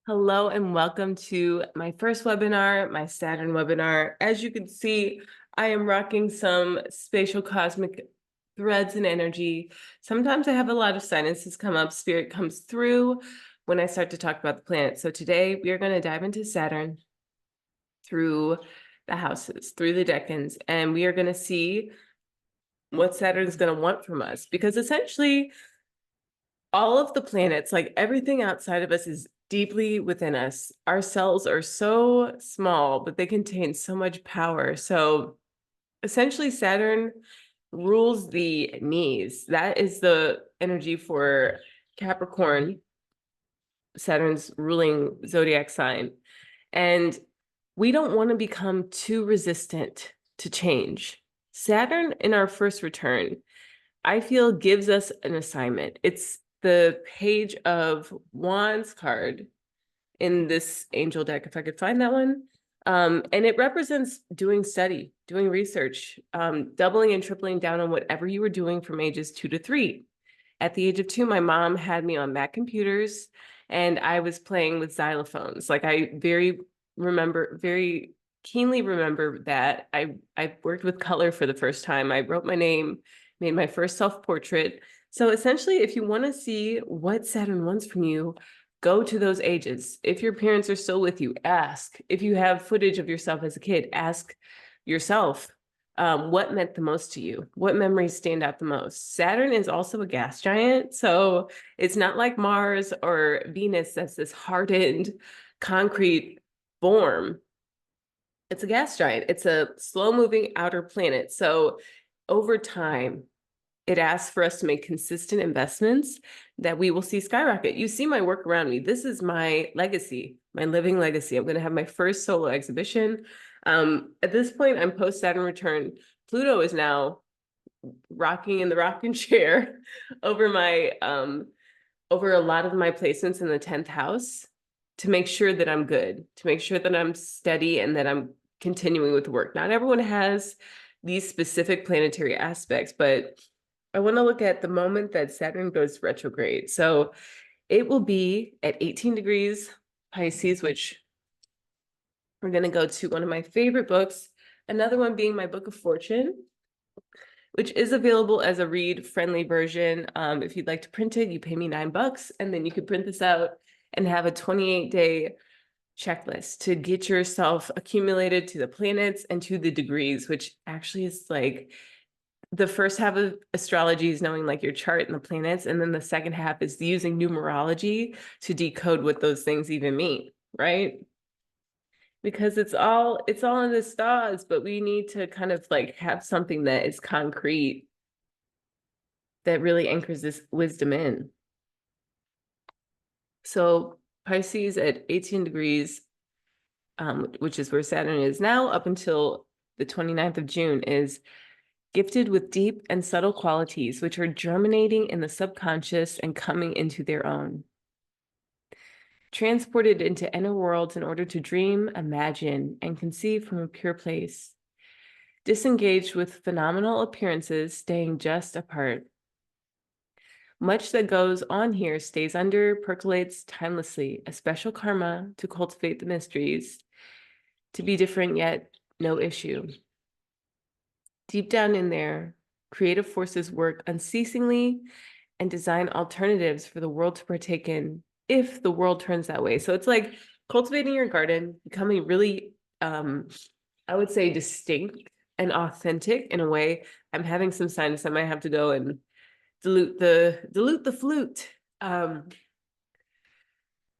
Hello and welcome to my first webinar, my Saturn webinar. As you can see, I am rocking some spatial cosmic threads and energy. Sometimes I have a lot of sinuses come up, spirit comes through when I start to talk about the planets. So today we are going to dive into Saturn through the houses, through the decans, and we are going to see what Saturn is going to want from us, because essentially all of the planets, like everything outside of us, is deeply within us. Our cells are so small, but they contain so much power. So essentially, Saturn rules the knees. That is the energy for Capricorn, Saturn's ruling zodiac sign. And we don't want to become too resistant to change. Saturn, in our first return, I feel gives us an assignment. It's the Page of Wands card in this angel deck, if I could find that one. And it represents doing study, doing research, doubling and tripling down on whatever you were doing from ages 2 to 3. At the age of 2, my mom had me on Mac computers and I was playing with xylophones. Like I very keenly remember that. I worked with color for the first time. I wrote my name, made my first self-portrait. So essentially, if you want to see what Saturn wants from you, go to those ages. If your parents are still with you, ask. If you have footage of yourself as a kid, ask yourself, what meant the most to you? What memories stand out the most? Saturn is also a gas giant, so it's not like Mars or Venus that's this hardened concrete form. It's a gas giant. It's a slow-moving outer planet. So over time, it asks for us to make consistent investments that we will see skyrocket. You see my work around me. This is my legacy, my living legacy. I'm going to have my first solo exhibition. At this point, I'm post-Saturn return. Pluto is now rocking in the rocking chair over my over a lot of my placements in the 10th house to make sure that I'm good, to make sure that I'm steady and that I'm continuing with work. Not everyone has these specific planetary aspects, but I want to look at the moment that Saturn goes retrograde. So it will be at 18 degrees Pisces, which we're going to go to one of my favorite books, another one being my Book of Fortune, which is available as a read-friendly version. If you'd like to print it, you pay me $9, and then you could print this out and have a 28-day checklist to get yourself accumulated to the planets and to the degrees, which actually is like the first half of astrology is knowing like your chart and the planets, and then the second half is using numerology to decode what those things even mean, right? Because it's all in the stars, but we need to kind of like have something that is concrete that really anchors this wisdom in. So Pisces at 18 degrees, which is where Saturn is now up until the 29th of June, is gifted with deep and subtle qualities, which are germinating in the subconscious and coming into their own. Transported into inner worlds in order to dream, imagine, and conceive from a pure place. Disengaged with phenomenal appearances, staying just apart. Much that goes on here stays under, percolates timelessly, a special karma to cultivate the mysteries, to be different yet no issue. Deep down in there, creative forces work unceasingly and design alternatives for the world to partake in if the world turns that way. So it's like cultivating your garden, becoming really, I would say, distinct and authentic in a way. I'm having some sinus. I might have to go and dilute the flute.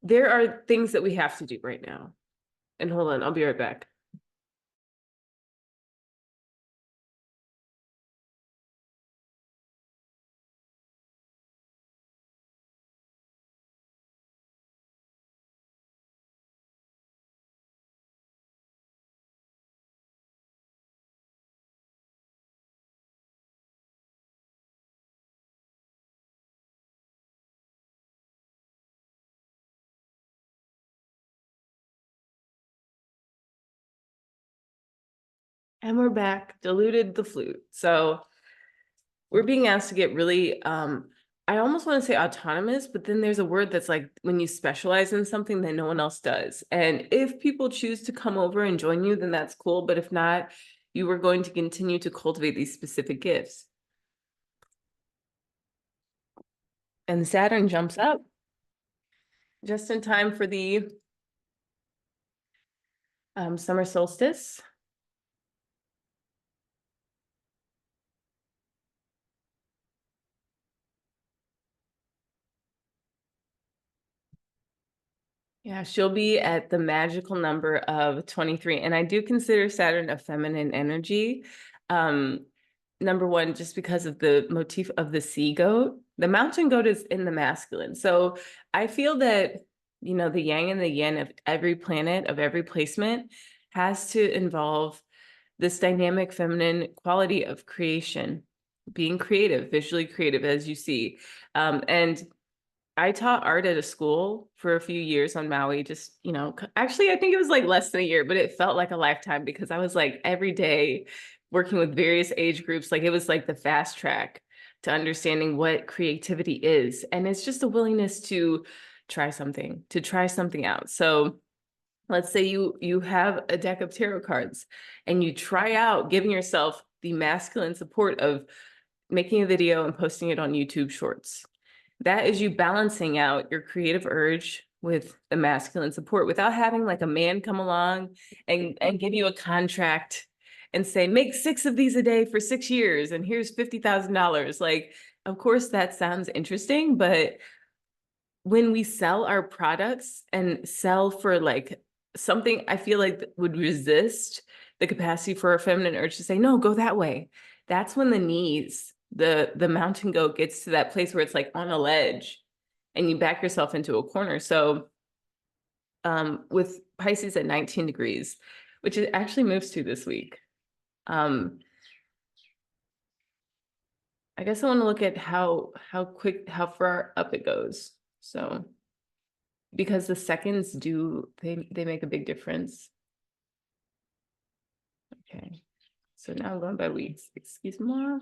There are things that we have to do right now. And hold on, I'll be right back. And we're back, diluted the flute. So we're being asked to get really I almost want to say autonomous, but then there's a word that's like when you specialize in something that no one else does. And if people choose to come over and join you, then that's cool. But if not, you are going to continue to cultivate these specific gifts. And Saturn jumps up just in time for the summer solstice. Yeah, she'll be at the magical number of 23. And I do consider Saturn a feminine energy. Um, number one, just because of the motif of the sea goat. The mountain goat is in the masculine. So I feel that, you know, the yang and the yin of every planet, of every placement, has to involve this dynamic feminine quality of creation, being creative, visually creative, as you see. And I taught art at a school for a few years on Maui, just, you know, actually, I think it was like less than a year, but it felt like a lifetime because I was like every day working with various age groups. Like it was like the fast track to understanding what creativity is. And it's just a willingness to try something out. So let's say you have a deck of tarot cards and you try out giving yourself the masculine support of making a video and posting it on YouTube Shorts. That is you balancing out your creative urge with the masculine support without having like a man come along and give you a contract and say, make 6 of these a day for 6 years and here's $50,000. Like, of course, that sounds interesting, but when we sell our products and sell for like something I feel like would resist the capacity for a feminine urge to say, no, go that way. That's when the knees, the mountain goat gets to that place where it's like on a ledge and you back yourself into a corner. So with Pisces at 19 degrees, which it actually moves to this week. I guess I want to look at how far up it goes. So because the seconds they make a big difference. Okay, so now I'm going by weeks. Excuse me.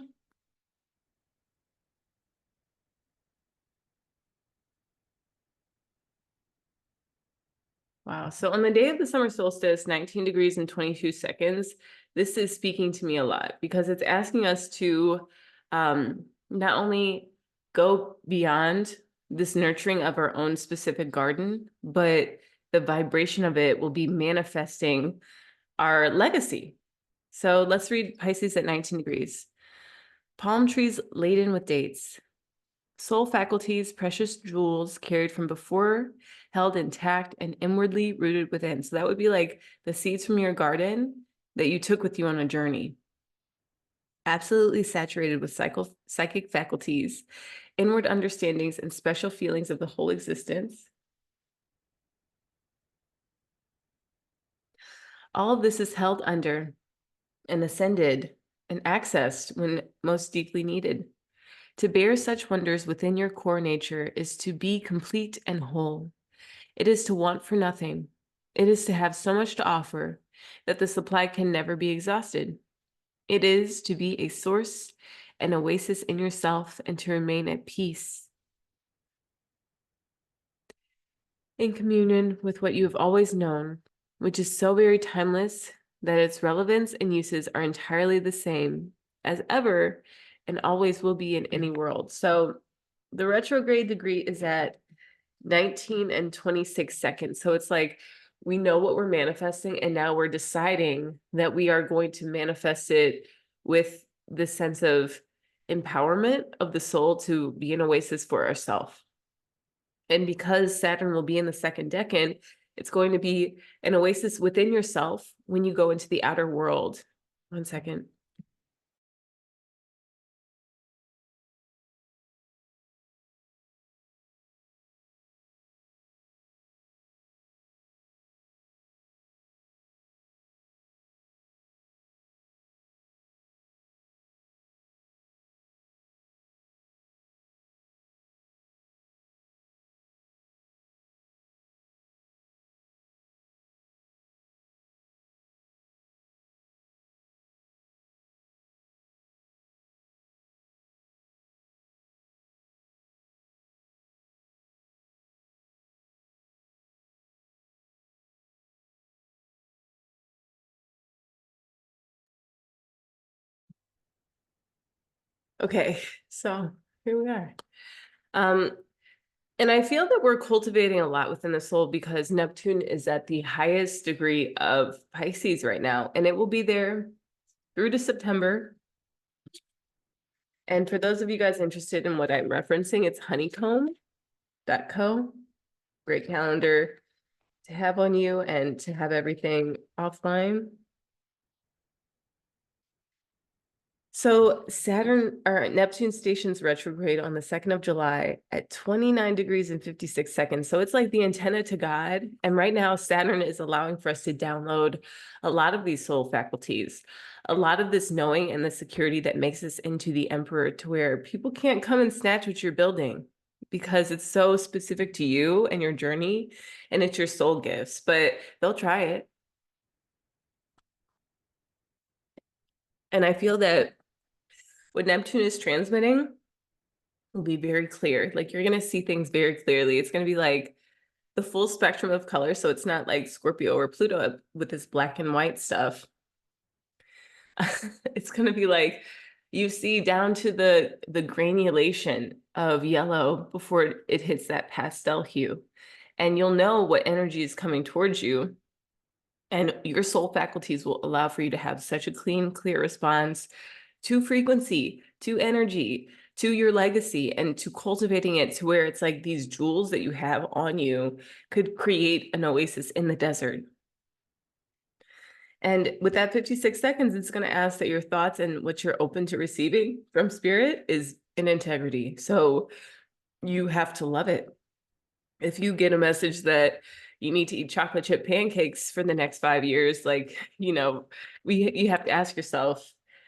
Wow. So on the day of the summer solstice, 19 degrees and 22 seconds, this is speaking to me a lot because it's asking us to not only go beyond this nurturing of our own specific garden, but the vibration of it will be manifesting our legacy. So let's read Pisces at 19 degrees. Palm trees laden with dates, soul faculties, precious jewels carried from before, held intact and inwardly rooted within. So that would be like the seeds from your garden that you took with you on a journey. Absolutely saturated with psychic faculties, inward understandings, and special feelings of the whole existence. All of this is held under and ascended and accessed when most deeply needed. To bear such wonders within your core nature is to be complete and whole. It is to want for nothing. It is to have so much to offer that the supply can never be exhausted. It is to be a source, an oasis in yourself, and to remain at peace in communion with what you have always known, which is so very timeless that its relevance and uses are entirely the same as ever and always will be in any world. So the retrograde degree is at 19 and 26 seconds. So it's like we know what we're manifesting, and now we're deciding that we are going to manifest it with this sense of empowerment of the soul to be an oasis for ourselves. And because Saturn will be in the second decan, it's going to be an oasis within yourself when you go into the outer world. 1 second. Okay, so here we are. Um, and I feel that we're cultivating a lot within the soul because Neptune is at the highest degree of Pisces right now, and it will be there through to September. And for those of you guys interested in what I'm referencing, it's honeycomb.co. Great calendar to have on you and to have everything offline. So Saturn or Neptune stations retrograde on the 2nd of July at 29 degrees and 56 seconds. So it's like the antenna to God. And right now, Saturn is allowing for us to download a lot of these soul faculties, a lot of this knowing and the security that makes us into the emperor, to where people can't come and snatch what you're building because it's so specific to you and your journey, and it's your soul gifts, but they'll try it. And I feel that what Neptune is transmitting will be very clear. Like, you're going to see things very clearly. It's going to be like the full spectrum of color. So it's not like Scorpio or Pluto with this black and white stuff. It's going to be like you see down to the granulation of yellow before it hits that pastel hue. And you'll know what energy is coming towards you. And your soul faculties will allow for you to have such a clean, clear response to frequency, to energy, to your legacy, and to cultivating it to where it's like these jewels that you have on you could create an oasis in the desert. And with that 56 seconds, it's going to ask that your thoughts and what you're open to receiving from spirit is in integrity. So you have to love it. If you get a message that you need to eat chocolate chip pancakes for the next 5 years, like, you have to ask yourself,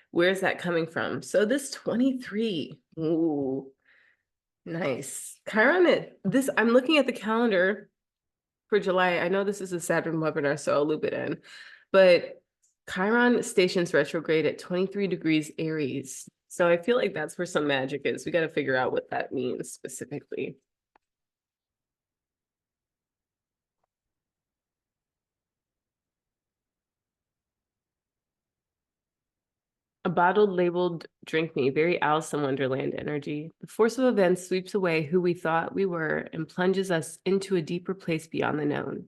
where's that coming from? So this 23, ooh, nice. Chiron, I'm looking at the calendar for July. I know this is a Saturn webinar, so I'll loop it in. But Chiron stations retrograde at 23 degrees Aries. So I feel like that's where some magic is. We got to figure out what that means specifically. A bottled labeled drink me, very Alice in Wonderland energy. The force of events sweeps away who we thought we were and plunges us into a deeper place beyond the known.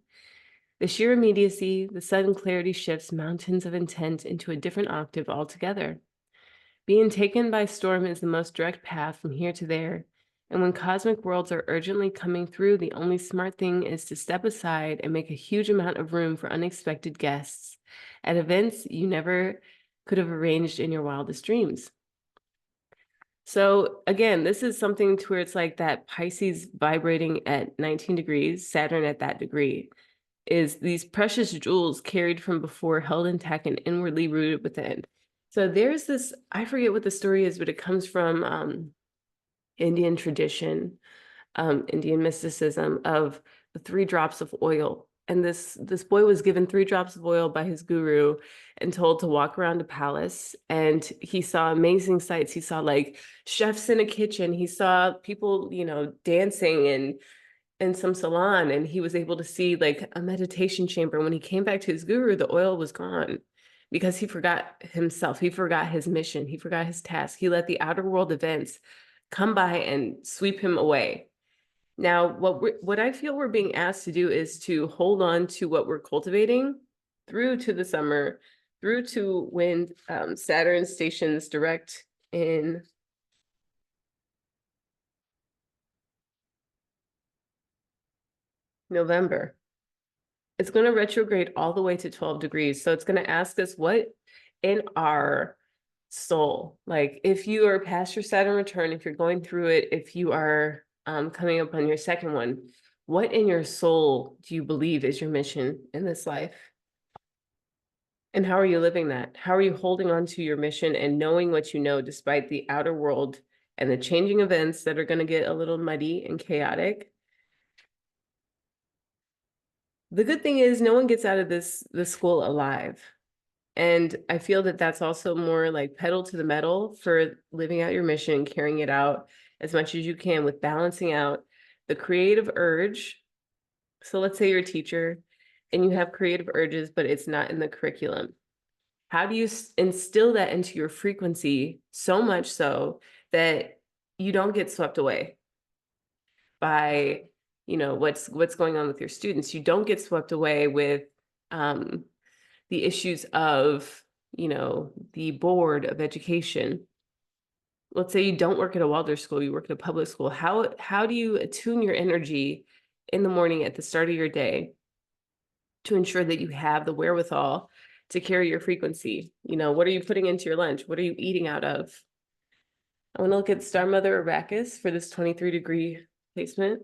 The sheer immediacy, the sudden clarity shifts mountains of intent into a different octave altogether. Being taken by storm is the most direct path from here to there. And when cosmic worlds are urgently coming through, the only smart thing is to step aside and make a huge amount of room for unexpected guests at events you never could have arranged in your wildest dreams. So again, this is something to where it's like that Pisces vibrating at 19 degrees, Saturn at that degree, is these precious jewels carried from before, held intact and inwardly rooted within. So there's this, I forget what the story is, but it comes from Indian tradition, Indian mysticism of the 3 drops of oil. And this boy was given 3 drops of oil by his guru and told to walk around a palace. And he saw amazing sights. He saw like chefs in a kitchen. He saw people, dancing in some salon. And he was able to see like a meditation chamber. When he came back to his guru, the oil was gone because he forgot himself. He forgot his mission. He forgot his task. He let the outer world events come by and sweep him away. Now, what I feel we're being asked to do is to hold on to what we're cultivating through to the summer, through to when Saturn stations direct in November. It's going to retrograde all the way to 12 degrees. So it's going to ask us what in our soul, like if you are past your Saturn return, if you're going through it, if you are coming up on your second one, what in your soul do you believe is your mission in this life? And how are you living that? How are you holding on to your mission and knowing what you know despite the outer world and the changing events that are going to get a little muddy and chaotic? The good thing is no one gets out of this school alive. And I feel that that's also more like pedal to the metal for living out your mission, carrying it out as much as you can with balancing out the creative urge. So let's say you're a teacher and you have creative urges, but it's not in the curriculum. How do you instill that into your frequency so much so that you don't get swept away by, what's going on with your students? You don't get swept away with the issues of, the board of education. Let's say you don't work at a Waldorf school, you work at a public school. How do you attune your energy in the morning at the start of your day to ensure that you have the wherewithal to carry your frequency? What are you putting into your lunch? What are you eating out of? I want to look at Star Mother Arrakis for this 23-degree placement.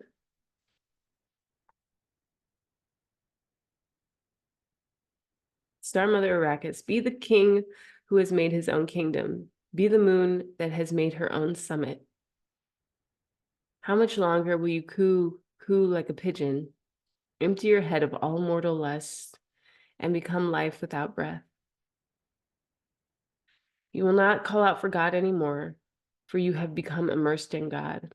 Star Mother Arrakis, be the king who has made his own kingdom. Be the moon that has made her own summit. How much longer will you coo like a pigeon, empty your head of all mortal lust, and become life without breath? You will not call out for God anymore, for you have become immersed in God.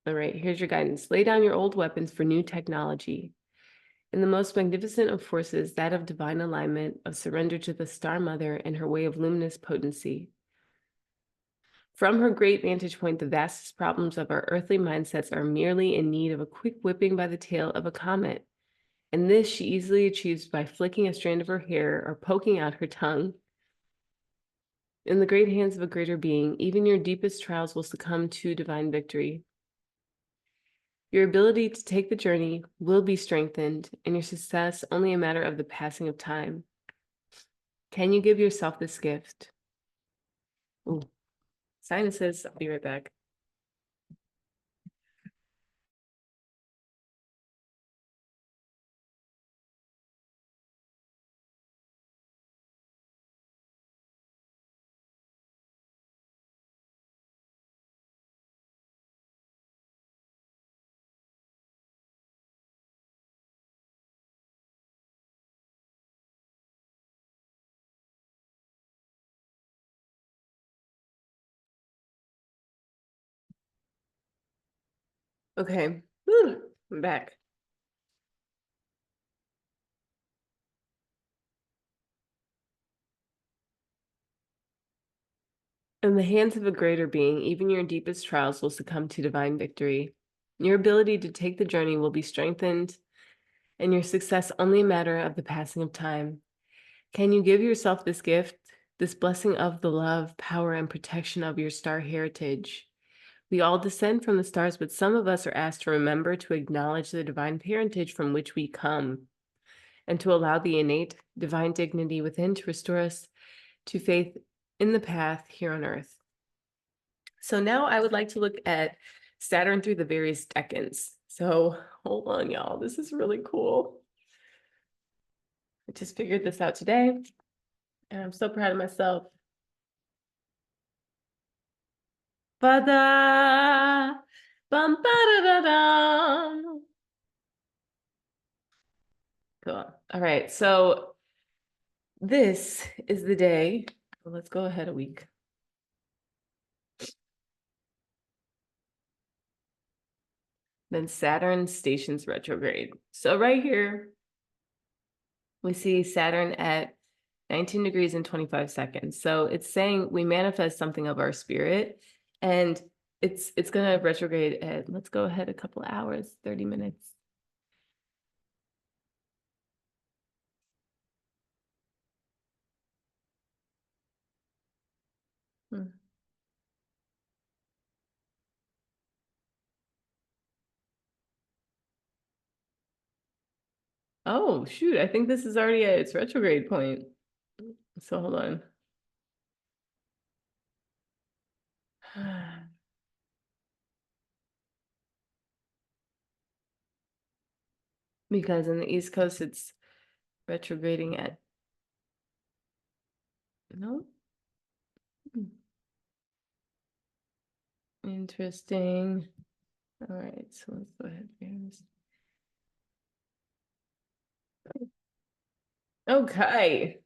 All right, here's your guidance. Lay down your old weapons for new technology. In the most magnificent of forces, that of divine alignment, of surrender to the Star Mother and her way of luminous potency. From her great vantage point, the vastest problems of our earthly mindsets are merely in need of a quick whipping by the tail of a comet. And this she easily achieves by flicking a strand of her hair or poking out her tongue. In the great hands of a greater being, even your deepest trials will succumb to divine victory. Your ability to take the journey will be strengthened, and your success only a matter of the passing of time. Can you give yourself this gift? Ooh, sinuses. I'll be right back. Okay, whew, I'm back. In the hands of a greater being, even your deepest trials will succumb to divine victory. Your ability to take the journey will be strengthened, and your success only a matter of the passing of time. Can you give yourself this gift, this blessing of the love, power, and protection of your star heritage? We all descend from the stars, but some of us are asked to remember to acknowledge the divine parentage from which we come, and to allow the innate divine dignity within to restore us to faith in the path here on earth. So now I would like to look at Saturn through the various decans. So hold on, y'all. This is really cool. I just figured this out today, and I'm so proud of myself. Ba-da! Bum-ba-da-da-dum. Cool. All right, so this is the day. Well, let's go ahead a week. Then Saturn stations retrograde. So right here, we see Saturn at 19 degrees and 25 seconds. So it's saying we manifest something of our spirit, and it's gonna retrograde at, let's go ahead a couple hours, 30 minutes. Hmm. Oh, shoot, I think this is already at its retrograde point. So hold on. Because in the East Coast, it's retrograding at, no? Interesting. All right, so let's go ahead. Okay.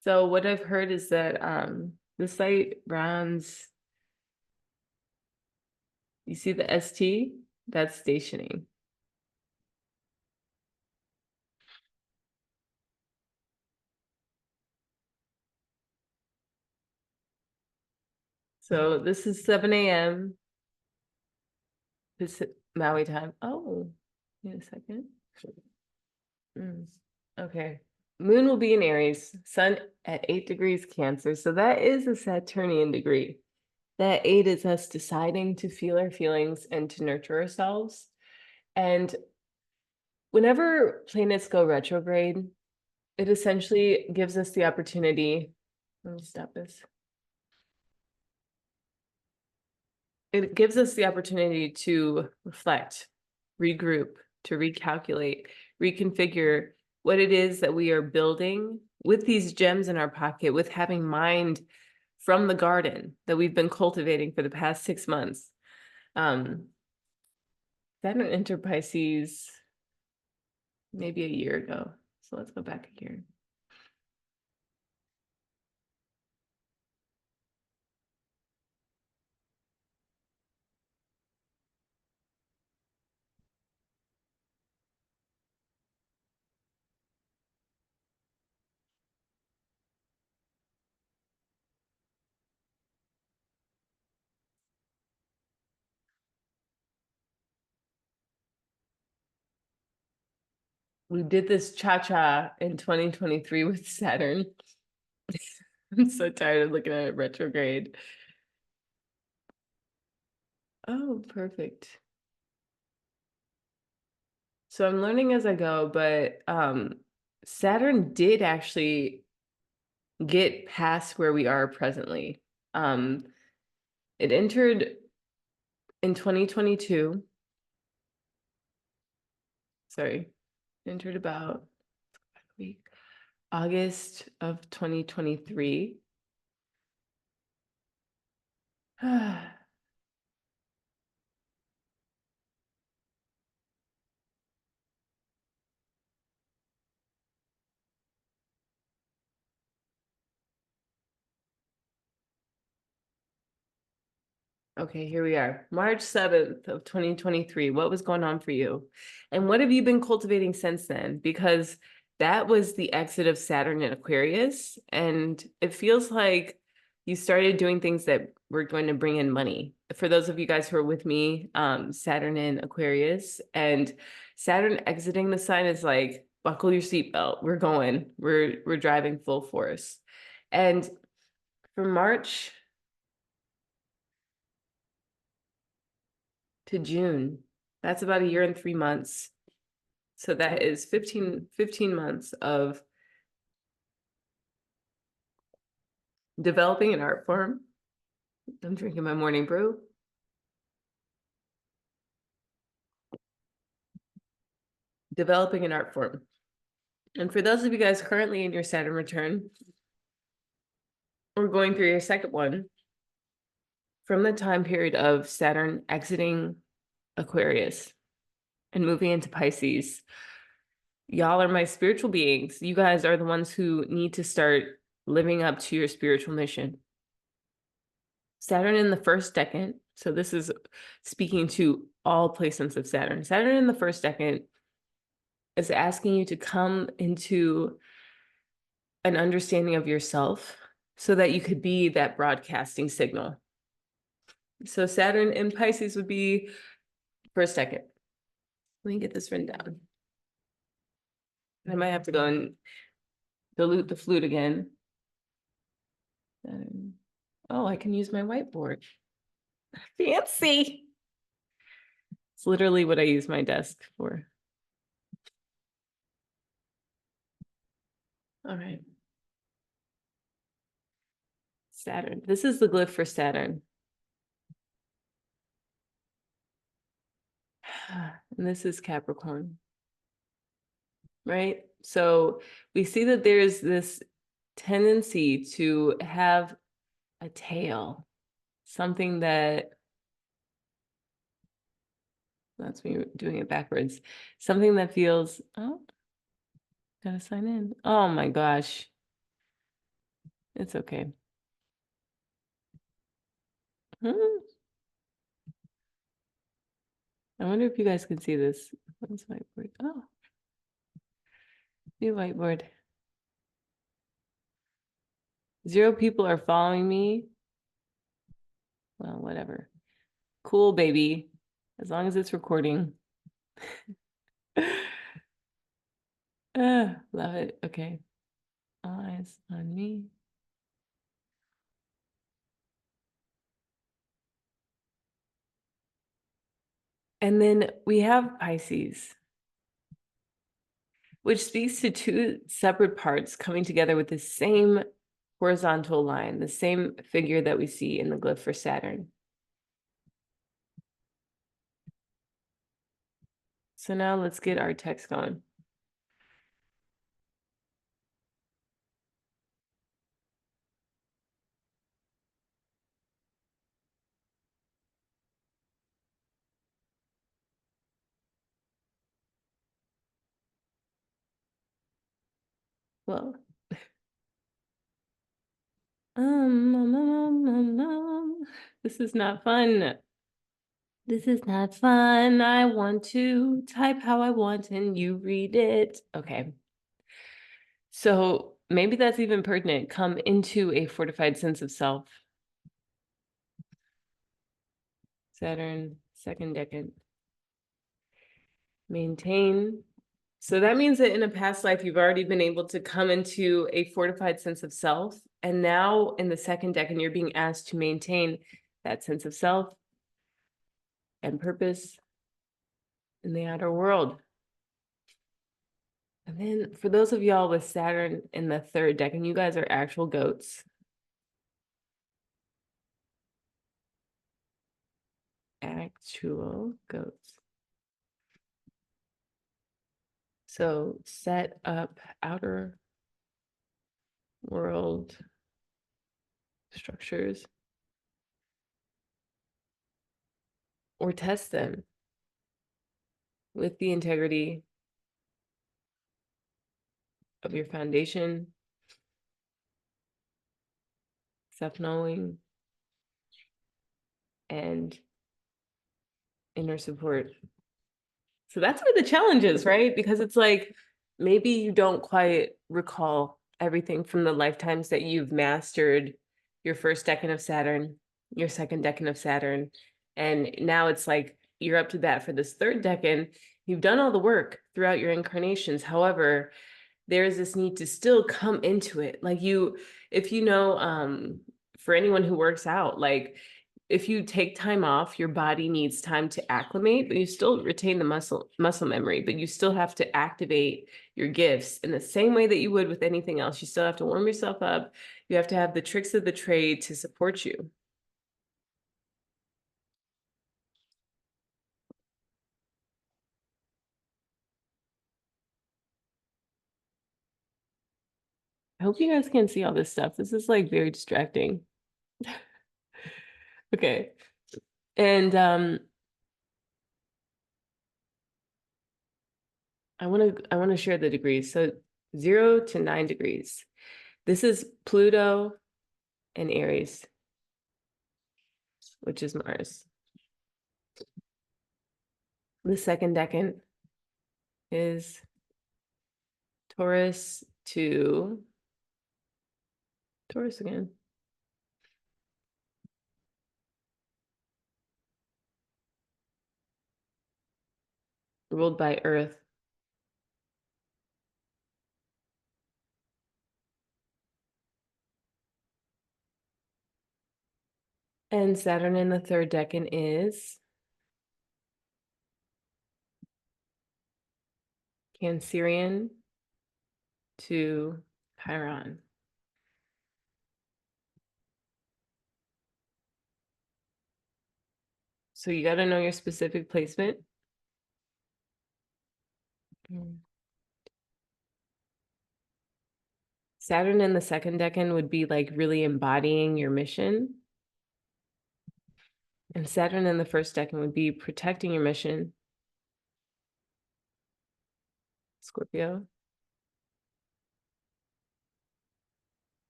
So what I've heard is that the site runs, you see the ST? That's stationing. So this is 7 a.m. Maui time. Oh, wait a second. Okay. Moon will be in Aries, Sun at 8 degrees Cancer. So that is a Saturnian degree. That 8 is us deciding to feel our feelings and to nurture ourselves. And whenever planets go retrograde, it essentially gives us the opportunity. Let me stop this. It gives us the opportunity to reflect, regroup, to recalculate, reconfigure what it is that we are building with these gems in our pocket, with having mind from the garden that we've been cultivating for the past 6 months. Saturn entered Pisces maybe a year ago. So let's go back a year. We did this cha-cha in 2023 with Saturn. I'm so tired of looking at it retrograde. Oh, perfect. So I'm learning as I go, but Saturn did actually get past where we are presently. It entered in 2022. Sorry, entered about August of 2023. Okay, here we are. March 7th of 2023. What was going on for you? And what have you been cultivating since then? Because that was the exit of Saturn in Aquarius. And it feels like you started doing things that were going to bring in money. For those of you guys who are with me, Saturn in Aquarius, and Saturn exiting the sign is like, buckle your seatbelt. We're going. We're driving full force. And from March to June. That's about a year and 3 months. So that is 15 months of developing an art form. I'm drinking my morning brew. Developing an art form. And for those of you guys currently in your Saturn return, or going through your second one, from the time period of Saturn exiting Aquarius and moving into Pisces, y'all are my spiritual beings. You guys are the ones who need to start living up to your spiritual mission. Saturn in the first decan. So this is speaking to all placements of Saturn. Saturn in the first decan is asking you to come into an understanding of yourself so that you could be that broadcasting signal. So Saturn in Pisces would be first decan. Let me get this written down. I might have to go and dilute the flute again. Oh, I can use my whiteboard. Fancy. It's literally what I use my desk for. All right. Saturn. This is the glyph for Saturn. And this is Capricorn, right? So we see that there's this tendency to have a tail, something that, that's me doing it backwards, something that feels, oh, gotta sign in. Oh my gosh. It's okay. I wonder if you guys can see this. What's whiteboard? Oh, new whiteboard. 0 people are following me. Well, whatever. Cool, baby. As long as it's recording. Love it. Okay. All eyes on me. And then we have Pisces, which speaks to two separate parts coming together with the same horizontal line, the same figure that we see in the glyph for Saturn. So now let's get our text going. Well, this is not fun. This is not fun. I want to type how I want and you read it. Okay. So maybe that's even pertinent. Come into a fortified sense of self. Saturn, second decan. Maintain. So that means that in a past life, you've already been able to come into a fortified sense of self. And now in the second decan, you're being asked to maintain that sense of self and purpose in the outer world. And then for those of y'all with Saturn in the third decan, you guys are actual goats. Actual goats. So set up outer world structures or test them with the integrity of your foundation, self-knowing, and inner support. So that's where the challenge is, right? Because it's like, maybe you don't quite recall everything from the lifetimes that you've mastered your first decan of Saturn, your second decan of Saturn. And now it's like, you're up to bat for this third decan. You've done all the work throughout your incarnations. However, there's this need to still come into it. Like if you know, for anyone who works out, like if you take time off, your body needs time to acclimate, but you still retain the muscle memory, but you still have to activate your gifts in the same way that you would with anything else. You still have to warm yourself up. You have to have the tricks of the trade to support you. I hope you guys can see all this stuff. This is like very distracting. Okay. And I want to share the degrees. So 0 to 9 degrees. This is Pluto and Aries, which is Mars. The second decan is Taurus to Taurus again. Ruled by Earth. And Saturn in the third decan is Cancerian to Chiron. So you got to know your specific placement. Saturn in the second decan would be like really embodying your mission. And Saturn in the first decan would be protecting your mission. Scorpio.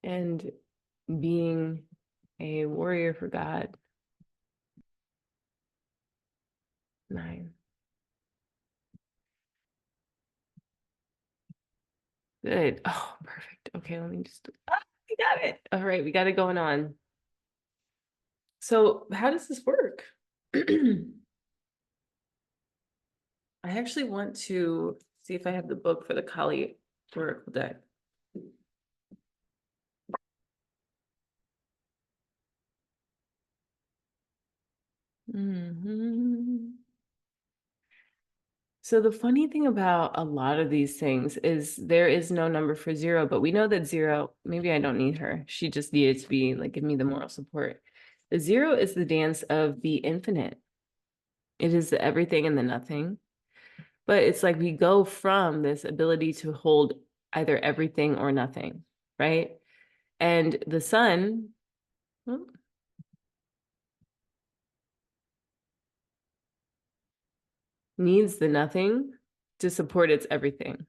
And being a warrior for God. 9. Good. Oh, perfect. Okay, let me just, we got it. All right, we got it going on. So how does this work? I actually want to see if I have the book for the Kali Oracle deck. So the funny thing about a lot of these things is there is no number for zero, but we know that zero, maybe I don't need her. She just needed to be like, give me the moral support. The zero is the dance of the infinite. It is the everything and the nothing. But it's like we go from this ability to hold either everything or nothing, right? And the sun, well, needs the nothing to support its everything.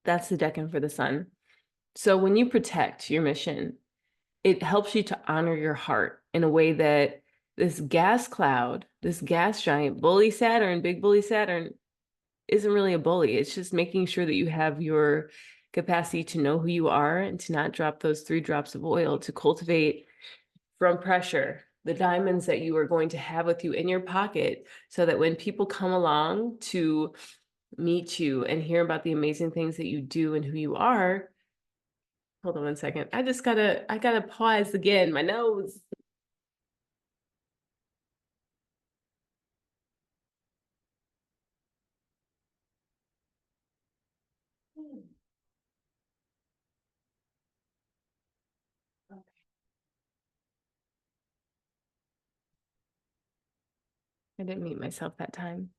That's the decan for the sun. So when you protect your mission, it helps you to honor your heart in a way that this gas cloud, this gas giant, bully Saturn, big bully Saturn, isn't really a bully. It's just making sure that you have your capacity to know who you are and to not drop those 3 drops of oil, to cultivate from pressure the diamonds that you are going to have with you in your pocket, so that when people come along to meet you and hear about the amazing things that you do and who you are. Hold on one second. I gotta pause again. My nose. I didn't mute myself that time.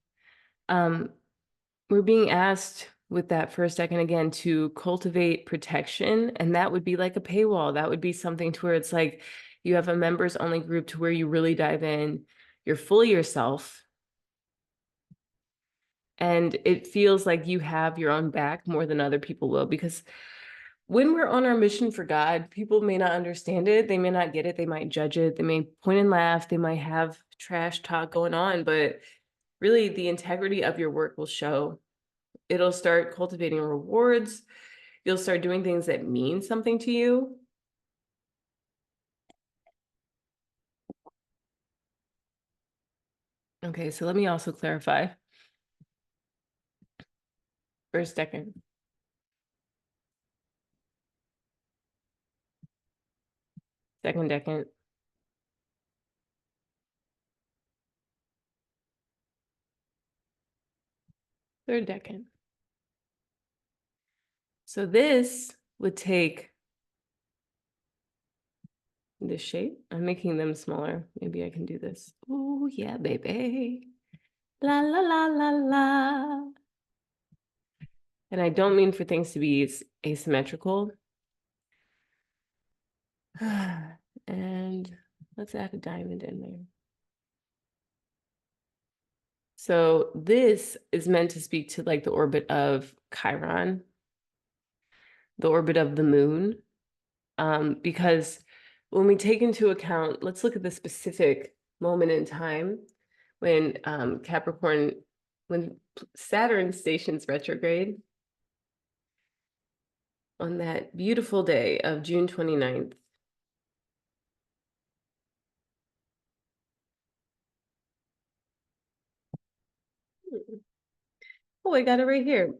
We're being asked with that first second again to cultivate protection, and that would be like a paywall. That would be something to where it's like you have a members only group to where you really dive in, you're fully yourself, and it feels like you have your own back more than other people will, because when we're on our mission for God, people may not understand it, they may not get it, they might judge it, they may point and laugh, they might have trash talk going on, but really the integrity of your work will show. It'll start cultivating rewards. You'll start doing things that mean something to you. Okay, so let me also clarify. First decan. Second decan. Third decan. So this would take this shape. I'm making them smaller. Maybe I can do this. Oh, yeah, baby. La, la, la, la, la. And I don't mean for things to be asymmetrical. And let's add a diamond in there. So this is meant to speak to like the orbit of Chiron, the orbit of the moon, because when we take into account, let's look at the specific moment in time when Capricorn, when Saturn stations retrograde on that beautiful day of June 29th. Oh, I got it right here.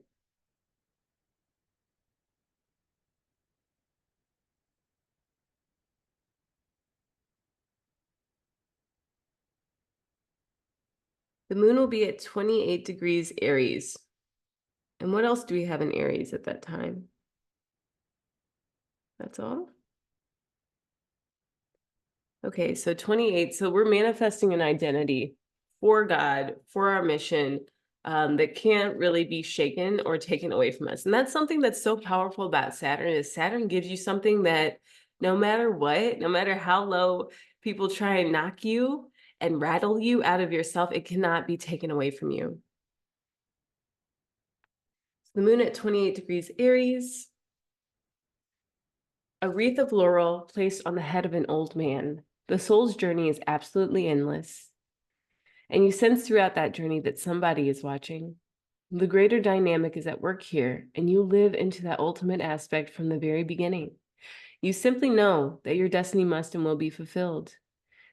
The moon will be at 28 degrees Aries. And what else do we have in Aries at that time? That's all? Okay, so 28. So we're manifesting an identity for God, for our mission, that can't really be shaken or taken away from us. And that's something that's so powerful about Saturn, is Saturn gives you something that no matter what, no matter how low people try and knock you and rattle you out of yourself, it cannot be taken away from you. The moon at 28 degrees Aries. A wreath of laurel placed on the head of an old man. The soul's journey is absolutely endless. And you sense throughout that journey that somebody is watching. The greater dynamic is at work here, and you live into that ultimate aspect from the very beginning. You simply know that your destiny must and will be fulfilled.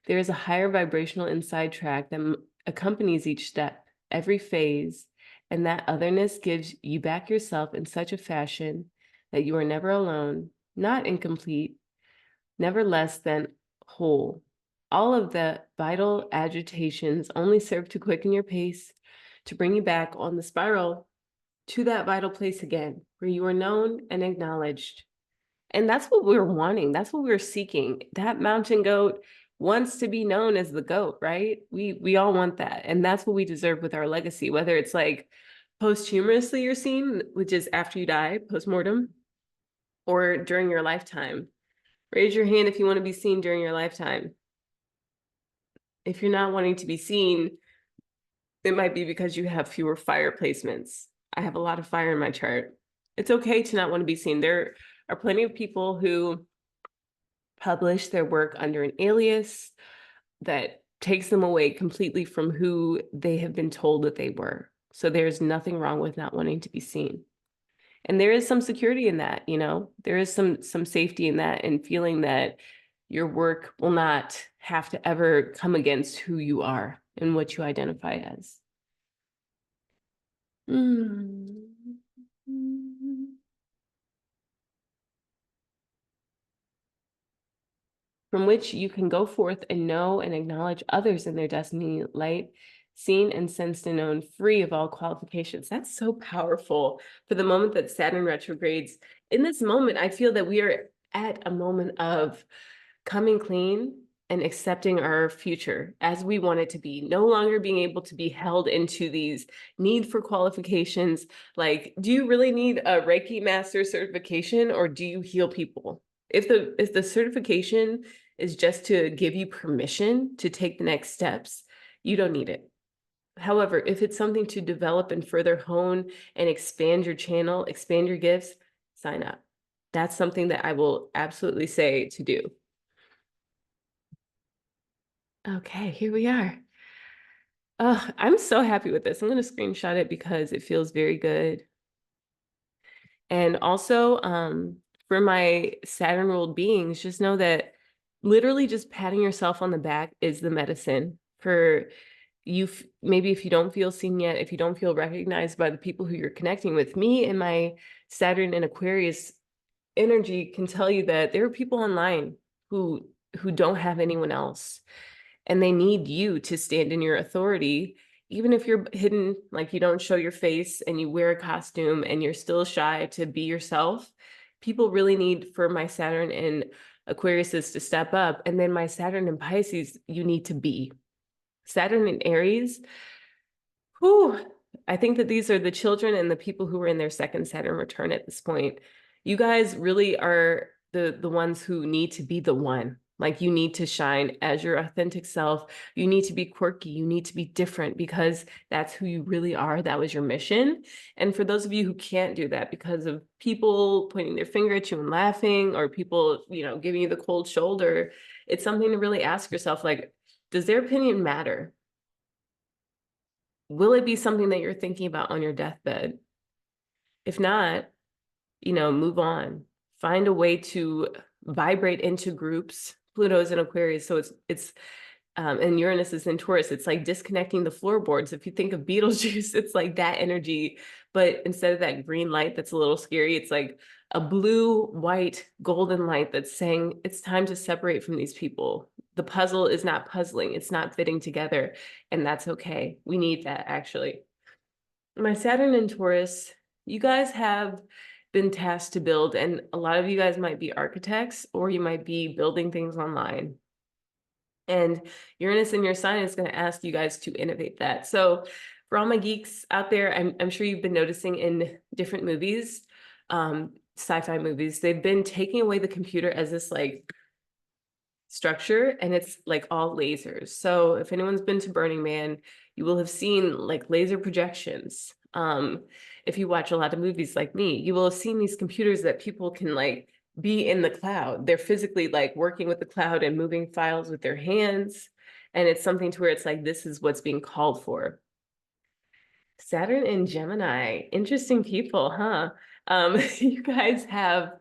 There is a higher vibrational inside track that accompanies each step, every phase, and that otherness gives you back yourself in such a fashion that you are never alone, not incomplete, never less than whole. All of the vital agitations only serve to quicken your pace, to bring you back on the spiral to that vital place again, where you are known and acknowledged. And that's what we're wanting. That's what we're seeking. That mountain goat wants to be known as the goat, right? We all want that. And that's what we deserve with our legacy, whether it's like posthumously you're seen, which is after you die, postmortem, or during your lifetime. Raise your hand if you want to be seen during your lifetime. If you're not wanting to be seen, it might be because you have fewer fire placements. I have a lot of fire in my chart. It's okay to not want to be seen. There are plenty of people who publish their work under an alias that takes them away completely from who they have been told that they were. So there's nothing wrong with not wanting to be seen. And there is some security in that, you know, there is some safety in that, and feeling that your work will not have to ever come against who you are and what you identify as. From which you can go forth and know and acknowledge others in their destiny, light, seen and sensed and known, free of all qualifications. That's so powerful for the moment that Saturn retrogrades. In this moment, I feel that we are at a moment of coming clean and accepting our future as we want it to be, no longer being able to be held into these need for qualifications. Like, do you really need a Reiki master certification, or do you heal people? If the certification is just to give you permission to take the next steps, you don't need it. However, if it's something to develop and further hone and expand your channel, expand your gifts, sign up. That's something that I will absolutely say to do. Okay, here we are. I'm so happy with this. I'm going to screenshot it because it feels very good. And also, for my Saturn ruled beings, just know that literally just patting yourself on the back is the medicine for you. Maybe if you don't feel seen yet, if you don't feel recognized by the people who you're connecting with, me and my Saturn and Aquarius energy can tell you that there are people online who don't have anyone else, and they need you to stand in your authority. Even if you're hidden, like you don't show your face and you wear a costume and you're still shy to be yourself, people really need for my Saturn and Aquariuses to step up. And then my Saturn and Pisces, you need to be. Saturn and Aries, whew, I think that these are the children and the people who are in their second Saturn return at this point. You guys really are the ones who need to be the one. Like, you need to shine as your authentic self. You need to be quirky. You need to be different, because that's who you really are. That was your mission. And for those of you who can't do that because of people pointing their finger at you and laughing, or people, you know, giving you the cold shoulder, it's something to really ask yourself, like, does their opinion matter? Will it be something that you're thinking about on your deathbed? If not, you know, move on. Find a way to vibrate into groups. Pluto's in Aquarius, so it's and Uranus is in Taurus. It's like disconnecting the floorboards. If you think of Beetlejuice, it's like that energy, but instead of that green light that's a little scary, it's like a blue, white, golden light that's saying it's time to separate from these people. The puzzle is not puzzling. It's not fitting together, and that's okay. We need that, actually. My Saturn in Taurus, you guys have been tasked to build, and a lot of you guys might be architects, or you might be building things online. And Uranus in your sign is going to ask you guys to innovate that. So for all my geeks out there, I'm sure you've been noticing in different movies, sci-fi movies, they've been taking away the computer as this like structure, and it's like all lasers. So if anyone's been to Burning Man, you will have seen like laser projections. If you watch a lot of movies like me, you will have seen these computers that people can like be in the cloud. They're physically like working with the cloud and moving files with their hands. And it's something to where it's like, this is what's being called for. Saturn and Gemini, interesting people, huh? You guys have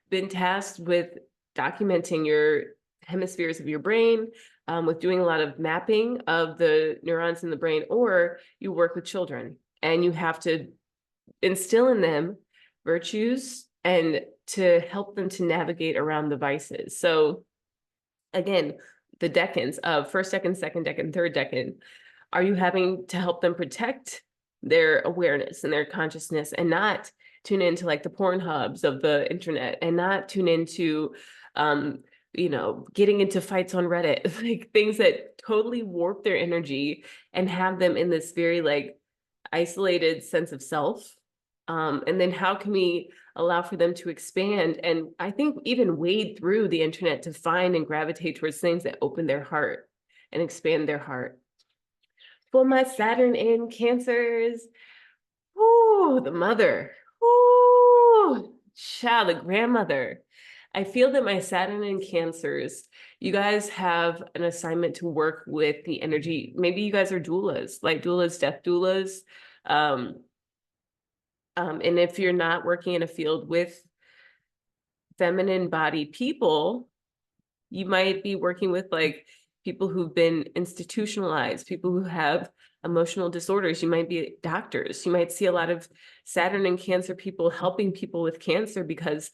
been tasked with documenting your hemispheres of your brain, with doing a lot of mapping of the neurons in the brain, or you work with children and you have to instill in them virtues and to help them to navigate around the vices. So again, the decans of first decan, second decan, third decan, are you having to help them protect their awareness and their consciousness and not tune into like the porn hubs of the internet and not tune into, getting into fights on Reddit, like things that totally warp their energy and have them in this very like isolated sense of self. And then how can we allow for them to expand and I think even wade through the internet to find and gravitate towards things that open their heart and expand their heart. For my Saturn in Cancers, oh, the mother, oh, child, the grandmother. I feel that my Saturn in Cancers, you guys have an assignment to work with the energy. Maybe you guys are doulas, like doulas, death doulas. And if you're not working in a field with feminine body people, you might be working with like people who've been institutionalized, people who have emotional disorders. You might be doctors. You might see a lot of Saturn and Cancer people helping people with cancer, because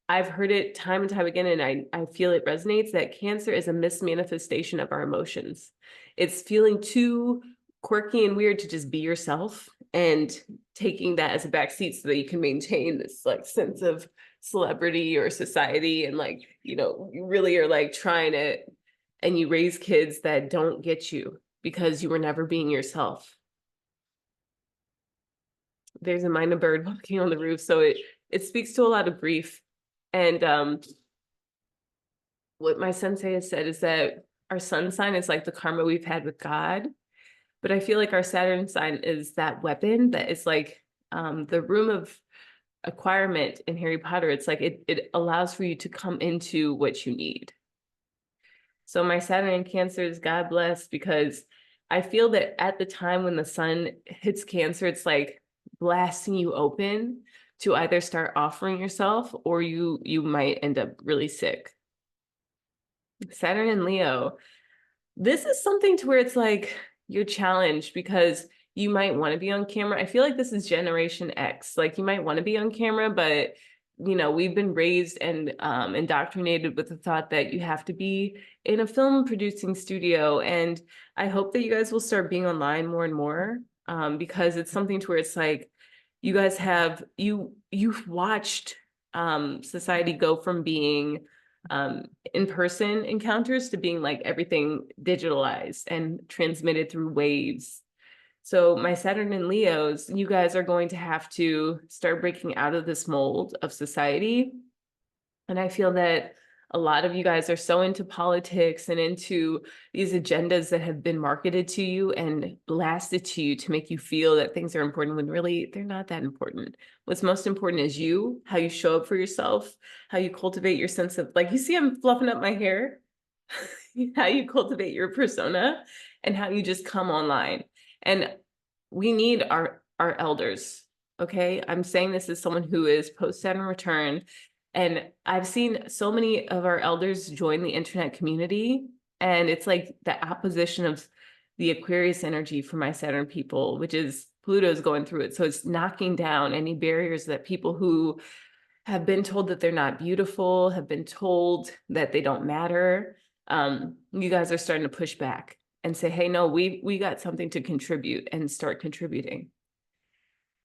I've heard it time and time again, and I feel it resonates, that Cancer is a mismanifestation of our emotions. It's feeling too quirky and weird to just be yourself and taking that as a backseat so that you can maintain this like sense of celebrity or society. And like, you really are like trying to, and you raise kids that don't get you because you were never being yourself. There's a minor bird walking on the roof. So it speaks to a lot of grief. And what my sensei has said is that our sun sign is like the karma we've had with God. But I feel like our Saturn sign is that weapon that is like the room of acquirement in Harry Potter. It's like it allows for you to come into what you need. So my Saturn in Cancer is God bless, because I feel that at the time when the sun hits Cancer, it's like blasting you open to either start offering yourself or you might end up really sick. Saturn in Leo, this is something to where it's like you're challenged because you might want to be on camera. I feel like this is Generation X. Like you might want to be on camera, but we've been raised and indoctrinated with the thought that you have to be in a film producing studio. And I hope that you guys will start being online more and more, because it's something to where it's like you guys have you've watched society go from being in-person encounters to being like everything digitalized and transmitted through waves. So my Saturn in Leos, you guys are going to have to start breaking out of this mold of society. And I feel that a lot of you guys are so into politics and into these agendas that have been marketed to you and blasted to you to make you feel that things are important when really they're not that important. What's most important is you, how you show up for yourself, how you cultivate your sense of, like, you see I'm fluffing up my hair, how you cultivate your persona and how you just come online. And we need our elders. Okay. I'm saying this as someone who is post Saturn return. And I've seen so many of our elders join the internet community. And it's like the opposition of the Aquarius energy for my Saturn people, which is Pluto's going through it. So it's knocking down any barriers that people who have been told that they're not beautiful, have been told that they don't matter. You guys are starting to push back and say, hey, no, we got something to contribute, and start contributing.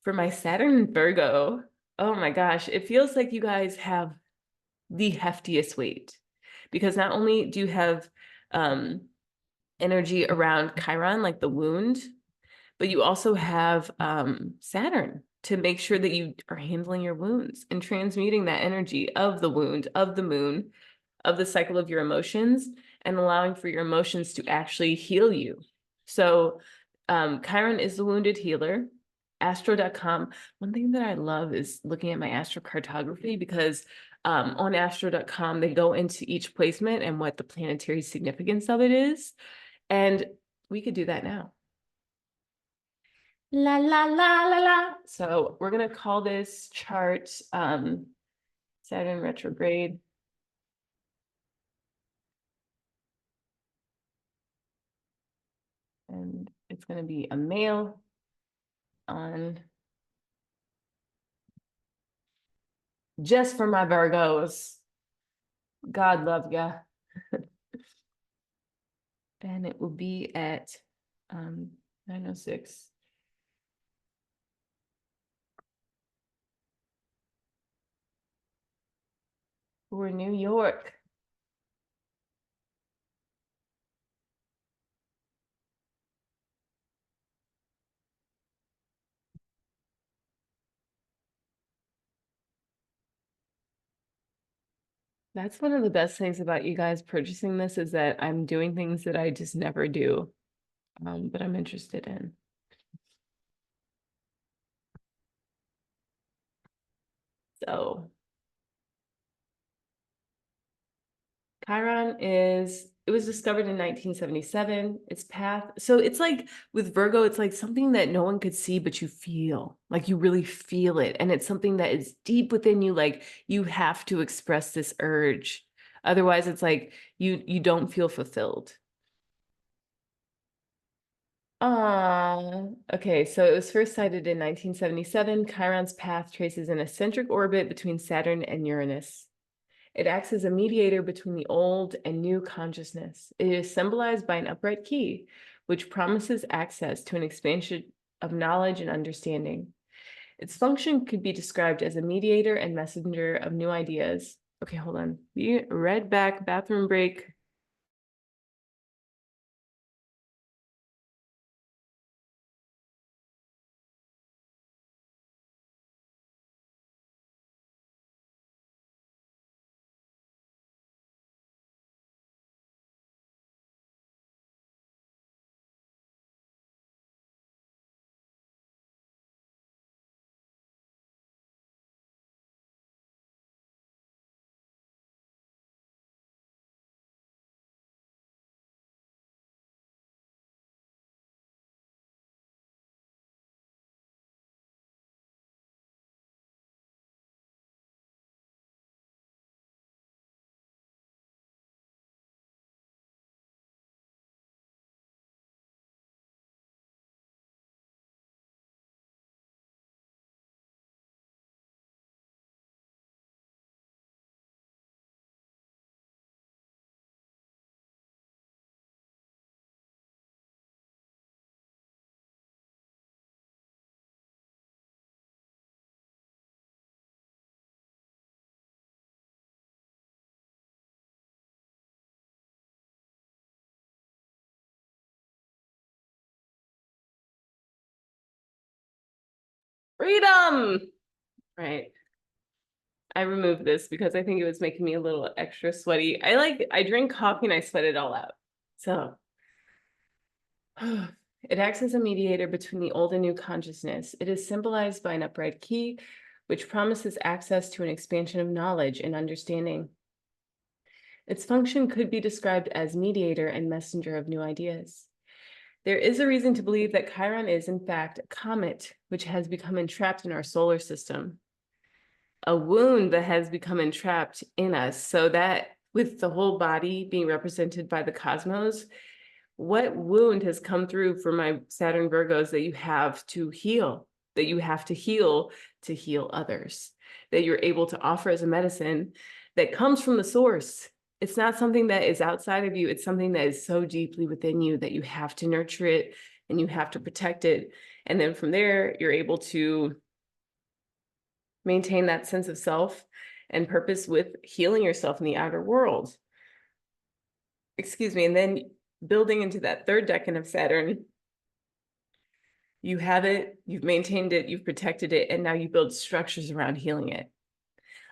For my Saturn in Virgo, oh my gosh, it feels like you guys have the heftiest weight, because not only do you have energy around Chiron, like the wound, but you also have Saturn to make sure that you are handling your wounds and transmuting that energy of the wound, of the moon, of the cycle of your emotions, and allowing for your emotions to actually heal you. So Chiron is the wounded healer. Astro.com. One thing that I love is looking at my astrocartography, because on astro.com, they go into each placement and what the planetary significance of it is. And we could do that now. La, la, la, la, la. So we're going to call this chart Saturn retrograde. And it's going to be a male on just for my Virgos. God love ya. And it will be at 9:06. For New York. That's one of the best things about you guys purchasing this is that I'm doing things that I just never do, but I'm interested in. So Chiron it was discovered in 1977. Its path. So it's like with Virgo, it's like something that no one could see, but you feel like you really feel it. And it's something that is deep within you. Like you have to express this urge. Otherwise, it's like you don't feel fulfilled. Okay, so it was first sighted in 1977. Chiron's path traces an eccentric orbit between Saturn and Uranus. It acts as a mediator between the old and new consciousness. It is symbolized by an upright key, which promises access to an expansion of knowledge and understanding. Its function could be described as a mediator and messenger of new ideas. Okay, hold on. Be read back, bathroom break. Freedom! Right. I removed this because I think it was making me a little extra sweaty. I drink coffee and I sweat it all out. So it acts as a mediator between the old and new consciousness. It is symbolized by an upright key, which promises access to an expansion of knowledge and understanding. Its function could be described as mediator and messenger of new ideas. There is a reason to believe that Chiron is, in fact, a comet, which has become entrapped in our solar system. A wound that has become entrapped in us, so that with the whole body being represented by the cosmos, what wound has come through for my Saturn Virgos that you have to heal, to heal others, that you're able to offer as a medicine that comes from the source. It's not something that is outside of you. It's something that is so deeply within you that you have to nurture it and you have to protect it. And then from there, you're able to maintain that sense of self and purpose with healing yourself in the outer world. Excuse me. And then building into that third decan of Saturn, you have it, you've maintained it, you've protected it, and now you build structures around healing it.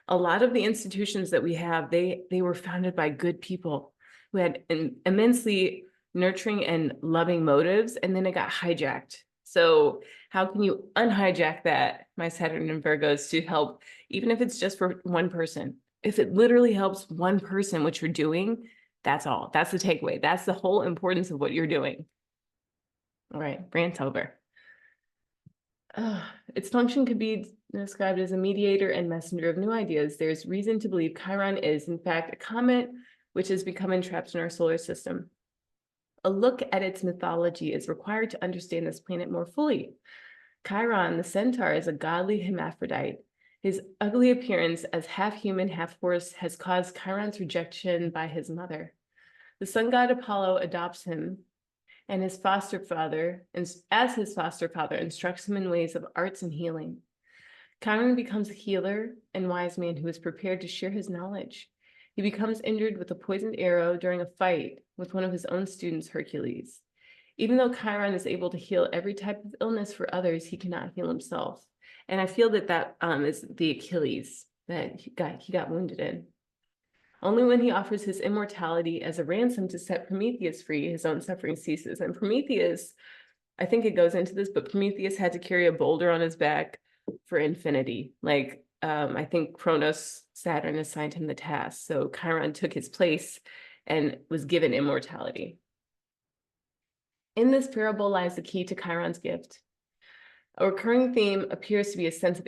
A lot of the institutions that we have, they were founded by good people who had immensely nurturing and loving motives, and then it got hijacked. So how can you unhijack that, my Saturn and Virgos, to help, even if it's just for one person? If it literally helps one person, what you're doing, that's all. That's the takeaway. That's the whole importance of what you're doing. All right, rant over. Its function could be described as a mediator and messenger of new ideas. There's reason to believe Chiron is, in fact, a comet which has become entrapped in our solar system. A look at its mythology is required to understand this planet more fully. Chiron, the centaur, is a godly hermaphrodite. His ugly appearance as half human, half horse has caused Chiron's rejection by his mother. The sun god Apollo adopts him and his foster father, as his foster father, instructs him in ways of arts and healing. Chiron becomes a healer and wise man who is prepared to share his knowledge. He becomes injured with a poisoned arrow during a fight with one of his own students, Hercules. Even though Chiron is able to heal every type of illness for others, he cannot heal himself. And I feel that is the Achilles that he got wounded in. Only when he offers his immortality as a ransom to set Prometheus free, his own suffering ceases. And Prometheus, I think it goes into this, but Prometheus had to carry a boulder on his back for infinity. Like, I think Kronos, Saturn assigned him the task. So Chiron took his place and was given immortality. In this parable lies the key to Chiron's gift. A recurring theme appears to be a sense of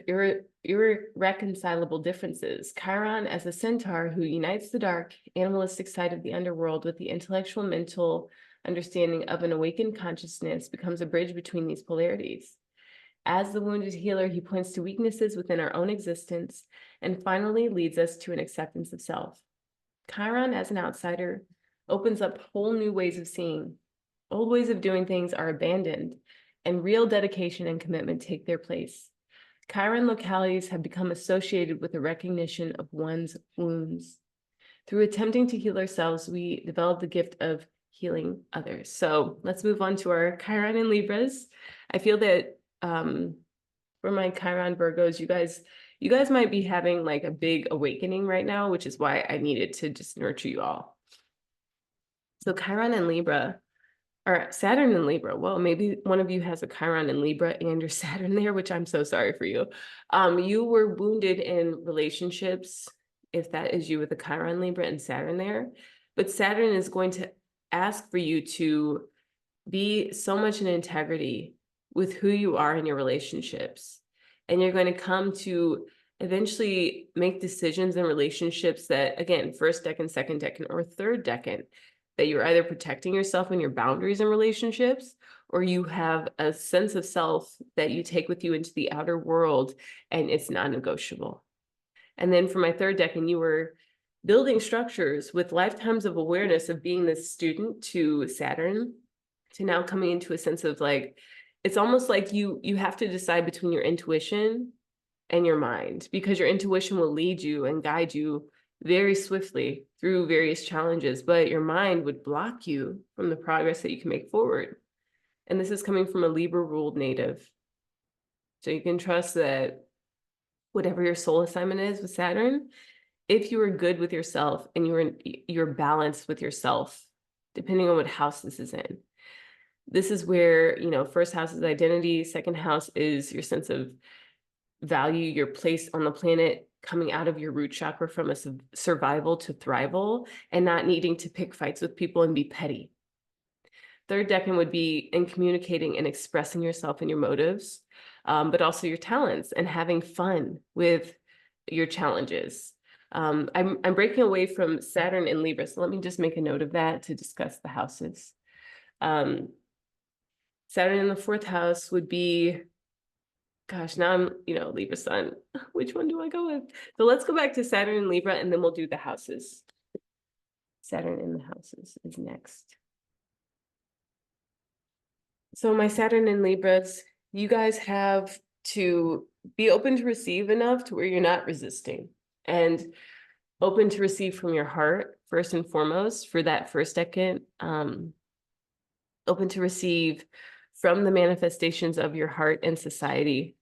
irreconcilable differences. Chiron, as a centaur who unites the dark, animalistic side of the underworld with the intellectual, mental understanding of an awakened consciousness, becomes a bridge between these polarities. As the wounded healer, he points to weaknesses within our own existence and finally leads us to an acceptance of self. Chiron, as an outsider, opens up whole new ways of seeing. Old ways of doing things are abandoned, and real dedication and commitment take their place. Chiron localities have become associated with the recognition of one's wounds. Through attempting to heal ourselves, we develop the gift of healing others. So let's move on to our Chiron and Libras. I feel that for my Chiron Virgos, you guys might be having like a big awakening right now, which is why I needed to just nurture you all. So Chiron and Libra, or Saturn and Libra. Well, maybe one of you has a Chiron and Libra and your Saturn there, which I'm so sorry for you. You were wounded in relationships, if that is you with a Chiron, Libra, and Saturn there. But Saturn is going to ask for you to be so much in integrity with who you are in your relationships. And you're going to come to eventually make decisions in relationships that, again, first decan, second decan, or third decan, that you're either protecting yourself and your boundaries in relationships, or you have a sense of self that you take with you into the outer world and it's non-negotiable. And then for my third decan, you were building structures with lifetimes of awareness of being this student to Saturn, to now coming into a sense of like, it's almost like you have to decide between your intuition and your mind, because your intuition will lead you and guide you very swiftly through various challenges, but your mind would block you from the progress that you can make forward. And this is coming from a Libra ruled native. So you can trust that whatever your soul assignment is with Saturn, if you are good with yourself and you're balanced with yourself, depending on what house this is in. This is where, first house is identity, second house is your sense of value, your place on the planet, coming out of your root chakra from a survival to thrival, and not needing to pick fights with people and be petty. Third decan would be in communicating and expressing yourself and your motives, but also your talents and having fun with your challenges. I'm breaking away from Saturn and Libra, so let me just make a note of that to discuss the houses. Saturn in the fourth house would be, gosh, now I'm, Libra sun. Which one do I go with? So let's go back to Saturn and Libra, and then we'll do the houses. Saturn in the houses is next. So my Saturn and Libras, you guys have to be open to receive enough to where you're not resisting, and open to receive from your heart, first and foremost, for that first decan. Open to receive from the manifestations of your heart and society.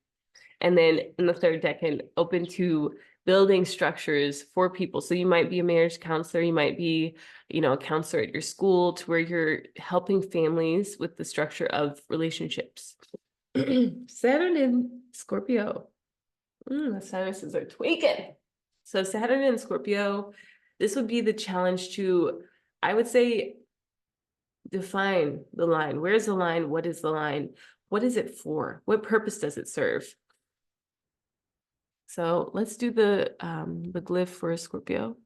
And then in the third decan, open to building structures for people. So you might be a marriage counselor, you might be, a counselor at your school, to where you're helping families with the structure of relationships. Saturn in Scorpio. The sinuses are tweaking. So Saturn in Scorpio, this would be the challenge to, I would say, define the line. Where's the line? What is the line? What is it for? What purpose does it serve? So let's do the glyph for Scorpio.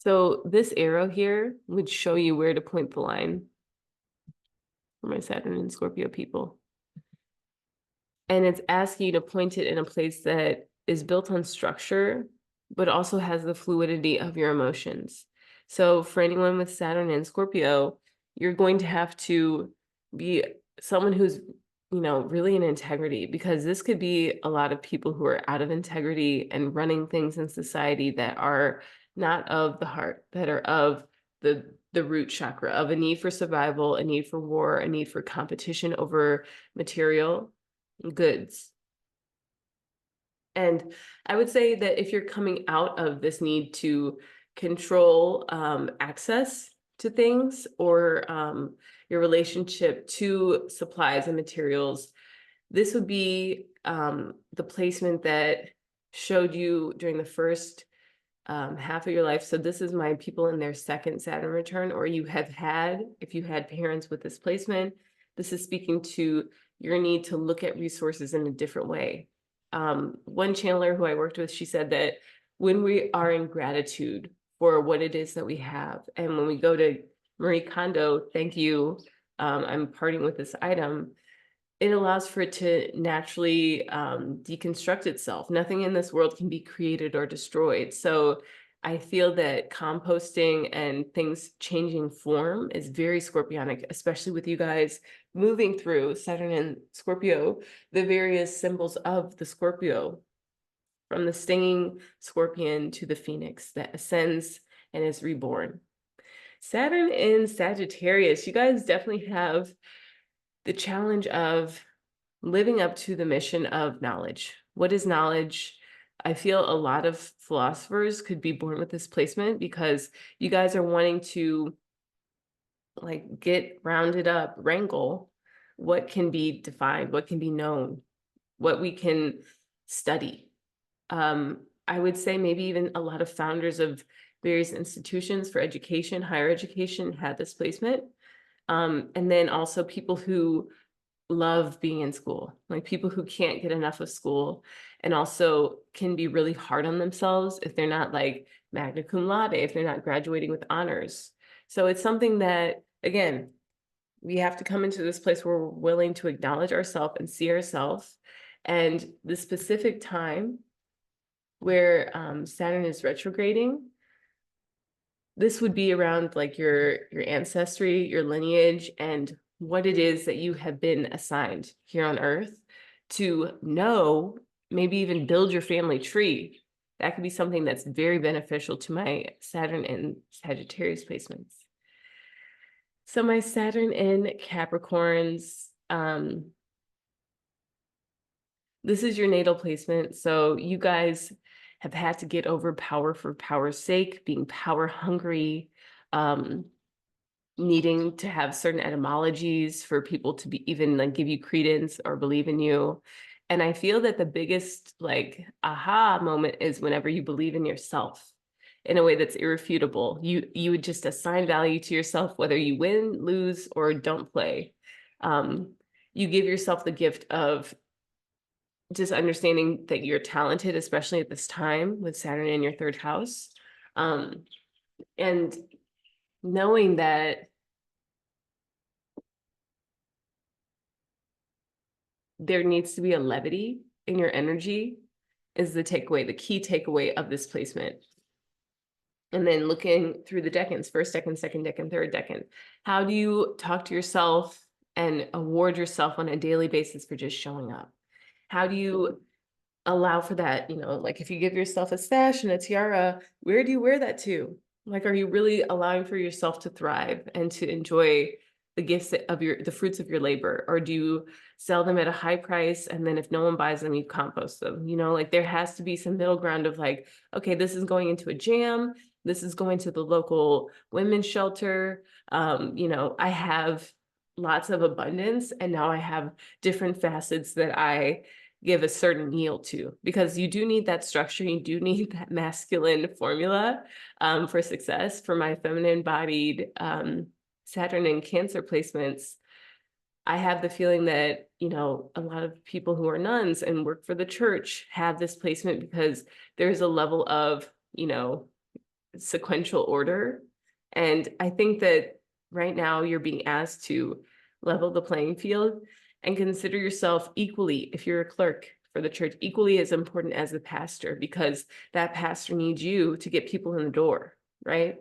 So this arrow here would show you where to point the line for my Saturn and Scorpio people. And it's asking you to point it in a place that is built on structure, but also has the fluidity of your emotions. So for anyone with Saturn and Scorpio, you're going to have to be someone who's, really in integrity, because this could be a lot of people who are out of integrity and running things in society that are not of the heart, that are of the root chakra, of a need for survival, a need for war, a need for competition over material goods. And I would say that if you're coming out of this need to control access to things, or your relationship to supplies and materials, this would be the placement that showed you during the first half of your life. So this is my people in their second Saturn return, or if you had parents with this placement, this is speaking to your need to look at resources in a different way. One channeler who I worked with, she said that when we are in gratitude for what it is that we have, and when we go to Marie Kondo, thank you, I'm parting with this item, it allows for it to naturally deconstruct itself. Nothing in this world can be created or destroyed. So I feel that composting and things changing form is very scorpionic, especially with you guys moving through Saturn and Scorpio, the various symbols of the Scorpio, from the stinging scorpion to the phoenix that ascends and is reborn. Saturn in Sagittarius, you guys definitely have the challenge of living up to the mission of knowledge. What is knowledge? I feel a lot of philosophers could be born with this placement, because you guys are wanting to get rounded up, wrangle what can be defined, what can be known, what we can study. I would say maybe even a lot of founders of various institutions for education, higher education, had this placement. And then also people who love being in school, like people who can't get enough of school, and also can be really hard on themselves if they're not like magna cum laude, if they're not graduating with honors. So it's something that, again, we have to come into this place where we're willing to acknowledge ourselves and see ourselves. And the specific time where Saturn is retrograding, this would be around like your ancestry, your lineage, and what it is that you have been assigned here on Earth to know, maybe even build your family tree. That could be something that's very beneficial to my Saturn and Sagittarius placements. So my Saturn in Capricorns, this is your natal placement. So you guys have had to get over power for power's sake, being power hungry, needing to have certain etymologies for people to be even like give you credence or believe in you. And I feel that the biggest aha moment is whenever you believe in yourself in a way that's irrefutable. You would just assign value to yourself, whether you win, lose, or don't play. You give yourself the gift of just understanding that you're talented, especially at this time with Saturn in your third house. And knowing that there needs to be a levity in your energy is the takeaway, the key takeaway of this placement. And then looking through the decans, first decan, second decan, third decan, how do you talk to yourself and award yourself on a daily basis for just showing up? How do you allow for that? Like if you give yourself a stash and a tiara, where do you wear that to? Like, are you really allowing for yourself to thrive and to enjoy the gifts of the fruits of your labor? Or do you sell them at a high price, and then if no one buys them, you compost them? Like there has to be some middle ground of like, okay, this is going into a jam, this is going to the local women's shelter. I have lots of abundance, and now I have different facets that I give a certain yield to, because you do need that structure. You do need that masculine formula for success. For my feminine bodied Saturn and Cancer placements, I have the feeling that, a lot of people who are nuns and work for the church have this placement because there's a level of, sequential order. And I think that right now you're being asked to level the playing field and consider yourself equally, if you're a clerk for the church, equally as important as the pastor, because that pastor needs you to get people in the door, right?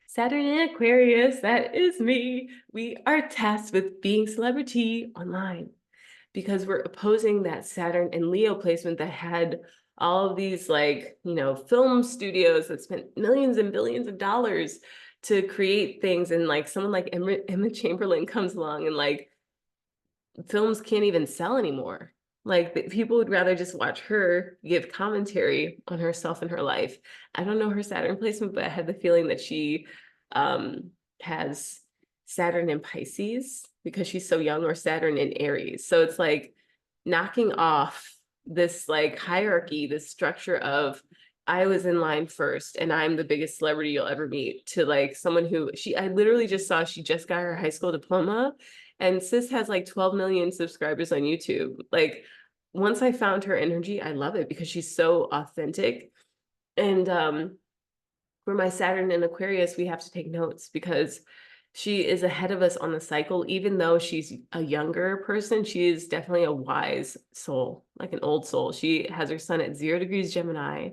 Saturn in Aquarius, that is me. We are tasked with being celebrity online because we're opposing that Saturn and Leo placement that had all of these, like, you know, film studios that spent millions and billions of dollars to create things. And like someone like Emma Chamberlain comes along and like films can't even sell anymore. Like people would rather just watch her give commentary on herself and her life. I don't know her Saturn placement, but I had the feeling that she has Saturn in Pisces because she's so young, or Saturn in Aries. So it's like knocking off this like hierarchy, this structure of I was in line first and I'm the biggest celebrity you'll ever meet, to like someone who I literally just saw, she just got her high school diploma and sis has like 12 million subscribers on YouTube. Like once I found her energy, I love it because she's so authentic. And for my Saturn in Aquarius, we have to take notes because she is ahead of us on the cycle. Even though she's a younger person, she is definitely a wise soul, like an old soul. She has her sun at 0 degrees Gemini.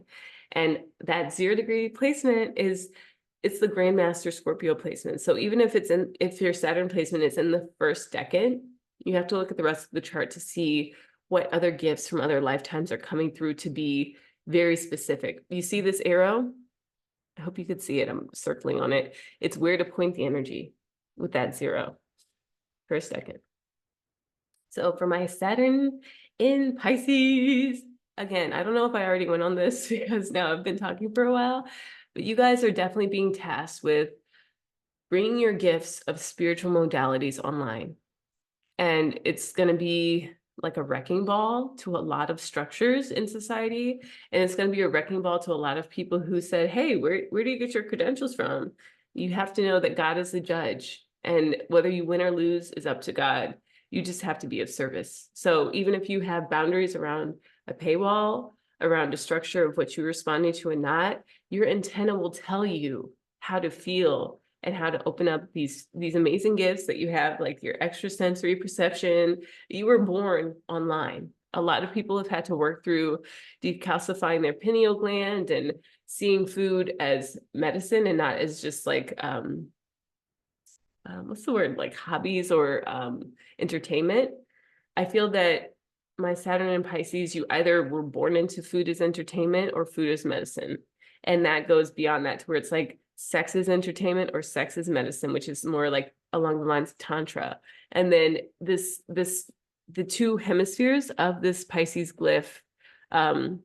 And that 0 degree placement it's the Grandmaster Scorpio placement. So even if your Saturn placement is in the first decade, you have to look at the rest of the chart to see what other gifts from other lifetimes are coming through to be very specific. You see this arrow? I hope you could see it. I'm circling on it. It's where to point the energy with that 0 for a second. So for my Saturn in Pisces, again, I don't know if I already went on this because now I've been talking for a while, but you guys are definitely being tasked with bringing your gifts of spiritual modalities online. And it's going to be like a wrecking ball to a lot of structures in society. And it's going to be a wrecking ball to a lot of people who said, hey, where do you get your credentials from? You have to know that God is the judge. And whether you win or lose is up to God. You just have to be of service. So even if you have boundaries around a paywall, around a structure of what you're responding to and not, your antenna will tell you how to feel and how to open up these amazing gifts that you have, like your extrasensory perception. You were born online. A lot of people have had to work through decalcifying their pineal gland and seeing food as medicine and not as just like, what's the word, like hobbies or entertainment. I feel that my Saturn in Pisces, you either were born into food as entertainment or food as medicine. And that goes beyond that to where it's like sex is entertainment or sex is medicine, which is more like along the lines of Tantra. And then the two hemispheres of this Pisces glyph are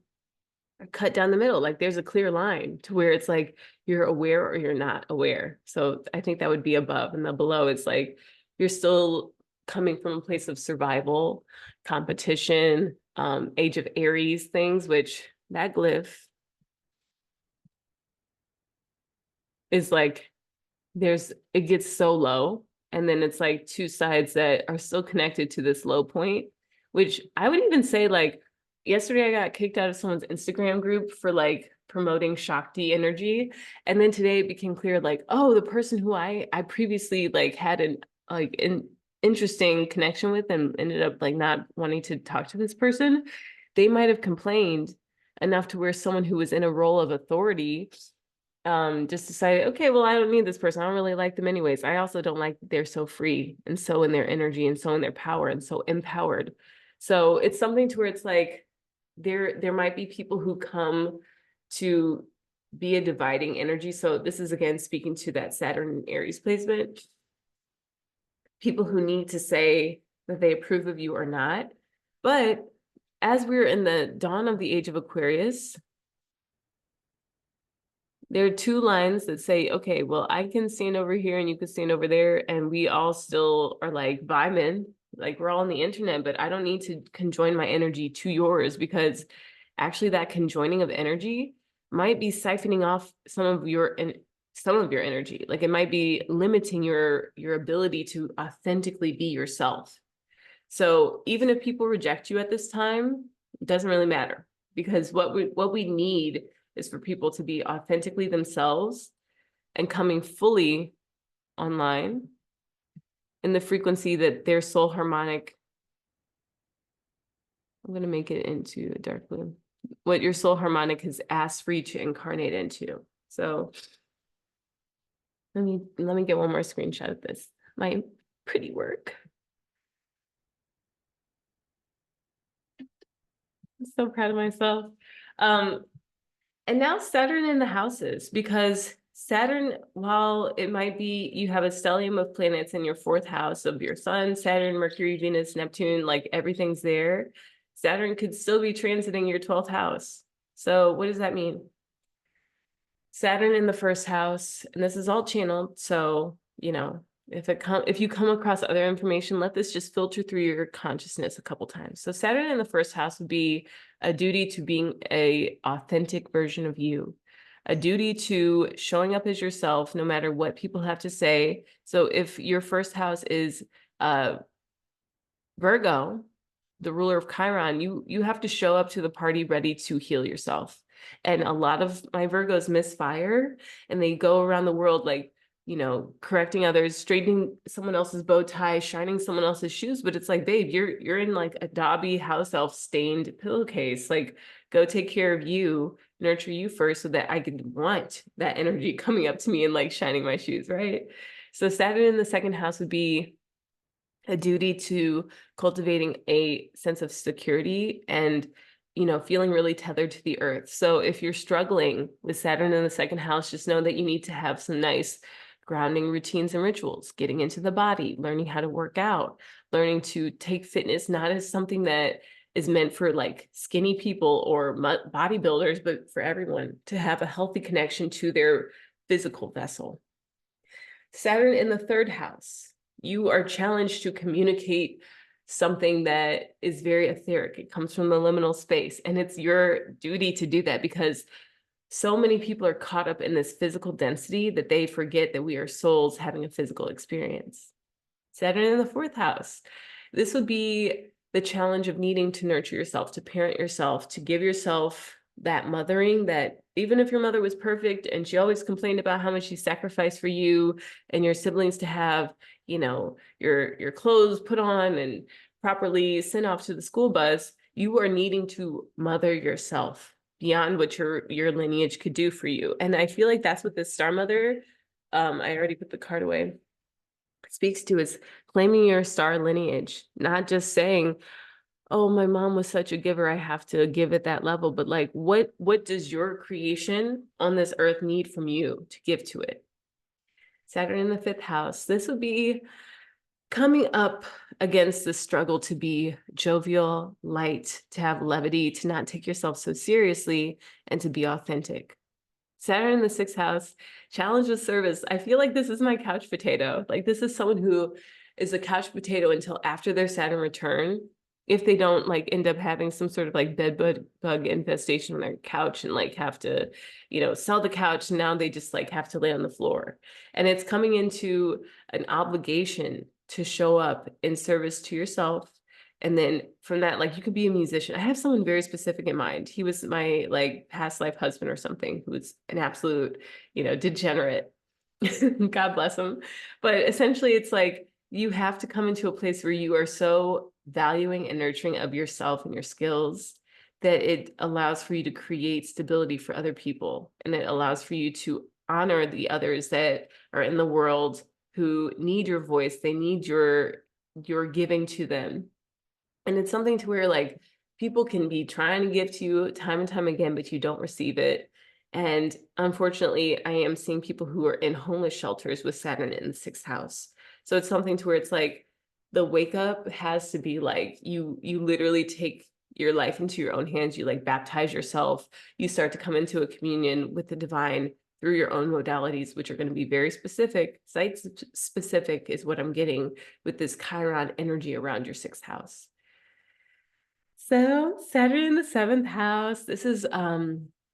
cut down the middle. Like there's a clear line to where it's like you're aware or you're not aware. So I think that would be above, and the below it's like you're still coming from a place of survival, competition, age of Aries things, which that glyph is like it gets so low, and then it's like two sides that are still connected to this low point, which I would even say, like, yesterday I got kicked out of someone's Instagram group for like promoting Shakti energy, and then today it became clear, like, oh, the person who I previously like had an interesting connection with and ended up like not wanting to talk to this person, they might have complained enough to where someone who was in a role of authority just decided, okay, well, I don't need this person. I don't really like them anyways. I also don't like that they're so free and so in their energy and so in their power and so empowered. So it's something to where it's like there might be people who come to be a dividing energy. So this is again speaking to that Saturn and Aries placement. People who need to say that they approve of you or not. But as we're in the dawn of the age of Aquarius, there are two lines that say, okay, well, I can stand over here and you can stand over there, and we all still are like vibing, like we're all on the internet, but I don't need to conjoin my energy to yours, because actually that conjoining of energy might be siphoning off some of your energy. Like it might be limiting your ability to authentically be yourself. So even if people reject you at this time, it doesn't really matter, because what we need is for people to be authentically themselves and coming fully online in the frequency that their soul harmonic, I'm going to make it into a dark blue, what your soul harmonic has asked for you to incarnate into. So let me get one more screenshot of this, my pretty work. I'm so proud of myself. And now Saturn in the houses, because Saturn, while it might be, you have a stellium of planets in your fourth house of your sun, Saturn, Mercury, Venus, Neptune, like everything's there. Saturn could still be transiting your 12th house. So what does that mean? Saturn in the first house, and this is all channeled. So, you know, if you come across other information, let this just filter through your consciousness a couple times. So Saturn in the first house would be a duty to being a authentic version of you, a duty to showing up as yourself, no matter what people have to say. So if your first house is Virgo, the ruler of Chiron, you have to show up to the party ready to heal yourself. And a lot of my Virgos misfire and they go around the world like, you know, correcting others, straightening someone else's bow tie, shining someone else's shoes. But it's like, babe, you're in like a Dobby house elf stained pillowcase. Like, go take care of you, nurture you first so that I could want that energy coming up to me and like shining my shoes, right? So Saturn in the second house would be a duty to cultivating a sense of security and, you know, feeling really tethered to the earth. So if you're struggling with Saturn in the second house, just know that you need to have some nice grounding routines and rituals, getting into the body, learning how to work out, learning to take fitness not as something that is meant for like skinny people or bodybuilders, but for everyone to have a healthy connection to their physical vessel. Saturn in the third house, you are challenged to communicate something that is very etheric. It comes from the liminal space, and it's your duty to do that because so many people are caught up in this physical density that they forget that we are souls having a physical experience. Saturn in the fourth house, this would be the challenge of needing to nurture yourself, to parent yourself, to give yourself that mothering that even if your mother was perfect and she always complained about how much she sacrificed for you and your siblings to have, you know, your clothes put on and properly sent off to the school bus, you are needing to mother yourself beyond what your lineage could do for you. And I feel like that's what this star mother, I already put the card away, speaks to, is claiming your star lineage, not just saying, oh, my mom was such a giver, I have to give at that level, but like, what does your creation on this earth need from you to give to it? Saturn in the fifth house, this would be coming up against the struggle to be jovial, light, to have levity, to not take yourself so seriously, and to be authentic. Saturn in the sixth house, challenge with service. I feel like this is my couch potato. Like, this is someone who is a couch potato until after their Saturn return, if they don't like end up having some sort of like bug infestation on their couch and like have to, you know, sell the couch. And now they just like have to lay on the floor. And it's coming into an obligation to show up in service to yourself. And then from that, like, you could be a musician. I have someone very specific in mind. He was my like past life husband or something, who was an absolute, you know, degenerate. God bless him. But essentially it's like, you have to come into a place where you are so valuing and nurturing of yourself and your skills that it allows for you to create stability for other people. And it allows for you to honor the others that are in the world who need your voice. They need your giving to them. And it's something to where like people can be trying to give to you time and time again, but you don't receive it. And unfortunately, I am seeing people who are in homeless shelters with Saturn in the sixth house. So it's something to where it's like the wake up has to be like you literally take your life into your own hands. You like baptize yourself. You start to come into a communion with the divine through your own modalities, which are going to be very specific. Site specific is what I'm getting with this Chiron energy around your sixth house. So Saturn in the seventh house, this is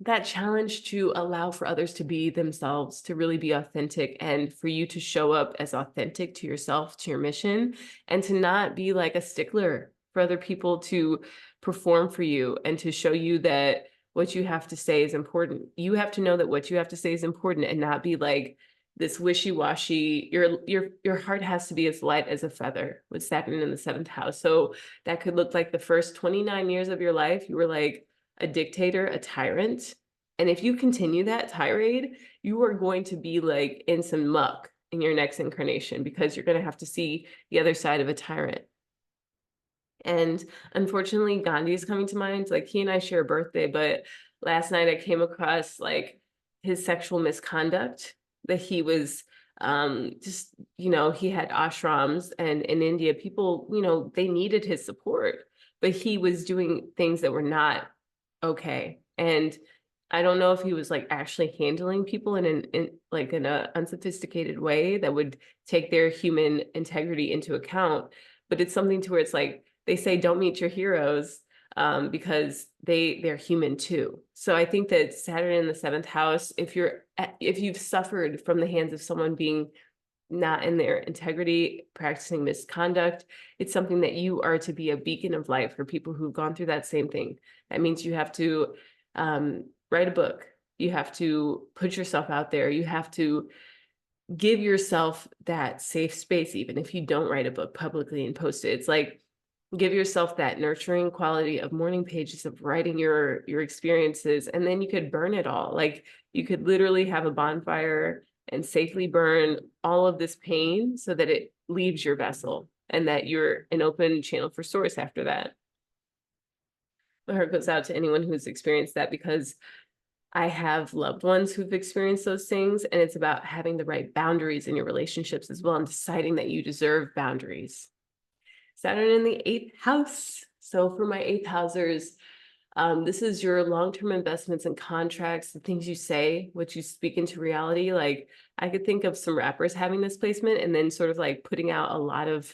that challenge to allow for others to be themselves, to really be authentic, and for you to show up as authentic to yourself, to your mission, and to not be like a stickler for other people to perform for you and to show you that what you have to say is important. You have to know that what you have to say is important and not be like this wishy-washy. Your heart has to be as light as a feather with Saturn in the 7th house. So that could look like the first 29 years of your life, you were like a dictator, a tyrant. And if you continue that tirade, you are going to be like in some muck in your next incarnation, because you're going to have to see the other side of a tyrant. And unfortunately, Gandhi is coming to mind. Like, he and I share a birthday, but last night I came across like his sexual misconduct, that he was just, he had ashrams, and in India, people, they needed his support, but he was doing things that were not okay. And I don't know if he was like actually handling people in a unsophisticated way that would take their human integrity into account. But it's something to where it's like, they say don't meet your heroes, because they're human too. So I think that Saturn in the 7th house, if you've suffered from the hands of someone being not in their integrity, practicing misconduct, it's something that you are to be a beacon of light for people who've gone through that same thing. That means you have to write a book. You have to put yourself out there. You have to give yourself that safe space, even if you don't write a book publicly and post it. It's like, give yourself that nurturing quality of morning pages of writing your experiences, and then you could burn it all. Like, you could literally have a bonfire and safely burn all of this pain so that it leaves your vessel and that you're an open channel for source after that. My heart goes out to anyone who's experienced that, because I have loved ones who've experienced those things, and it's about having the right boundaries in your relationships as well, and deciding that you deserve boundaries. Saturn in the 8th house. So for my 8th housers, this is your long-term investments and contracts, the things you say, what you speak into reality. Like, I could think of some rappers having this placement and then sort of like putting out a lot of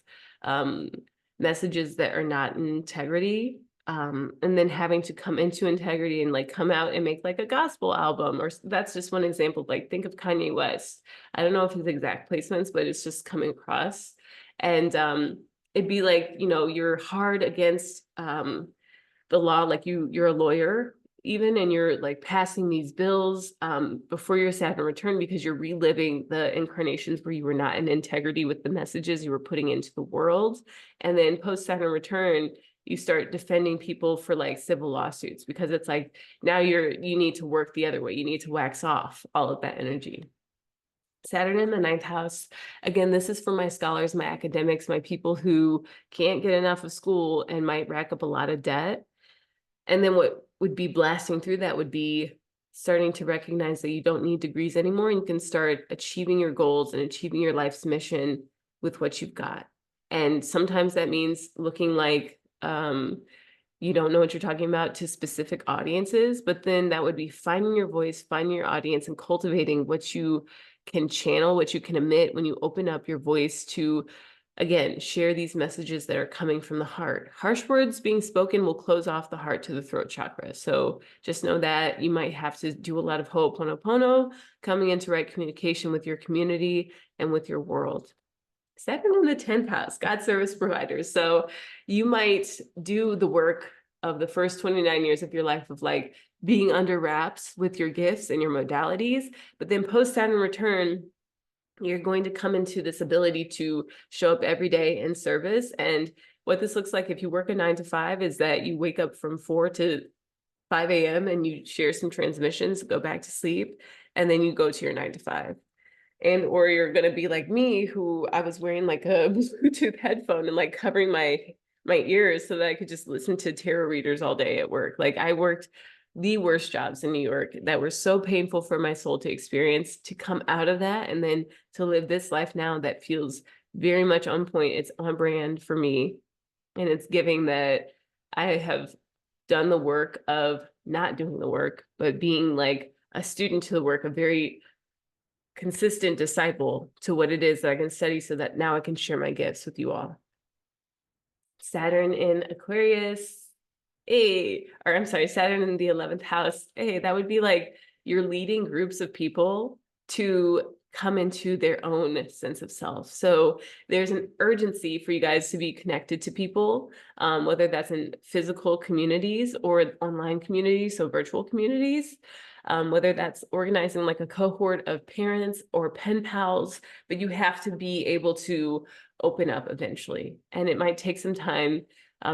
messages that are not in integrity, and then having to come into integrity and like come out and make like a gospel album. Or that's just one example. Like, think of Kanye West. I don't know if his exact placements, but it's just coming across. And it'd be like, you're hard against the law, like you're a lawyer even, and you're like passing these bills before your Saturn return, because you're reliving the incarnations where you were not in integrity with the messages you were putting into the world. And then post Saturn return, you start defending people for like civil lawsuits, because it's like, now you need to work the other way. You need to wax off all of that energy. Saturn in the 9th house. Again, this is for my scholars, my academics, my people who can't get enough of school and might rack up a lot of debt. And then what would be blasting through that would be starting to recognize that you don't need degrees anymore, and you can start achieving your goals and achieving your life's mission with what you've got. And sometimes that means looking like you don't know what you're talking about to specific audiences, but then that would be finding your voice, finding your audience, and cultivating what you can channel, what you can emit when you open up your voice to, again, share these messages that are coming from the heart. Harsh words being spoken will close off the heart to the throat chakra. So just know that you might have to do a lot of ho'oponopono, coming into right communication with your community and with your world. Saturn in the 10th house, God service providers. So you might do the work of the first 29 years of your life of like being under wraps with your gifts and your modalities, but then post Saturn return, you're going to come into this ability to show up every day in service. And what this looks like if you work a 9 to 5 is that you wake up from 4 to 5 a.m. and you share some transmissions, go back to sleep, and then you go to your 9 to 5. And or you're gonna be like me, who I was wearing like a Bluetooth headphone and like covering my ears so that I could just listen to tarot readers all day at work. Like, I worked the worst jobs in New York that were so painful for my soul to experience, to come out of that and then to live this life now that feels very much on point. It's on brand for me. And it's giving that I have done the work of not doing the work, but being like a student to the work, a very consistent disciple to what it is that I can study, so that now I can share my gifts with you all. Saturn in Aquarius, Saturn in the 11th house. That would be like you're leading groups of people to come into their own sense of self. So there's an urgency for you guys to be connected to people, whether that's in physical communities or online communities, so virtual communities, whether that's organizing like a cohort of parents or pen pals, but you have to be able to open up eventually. And it might take some time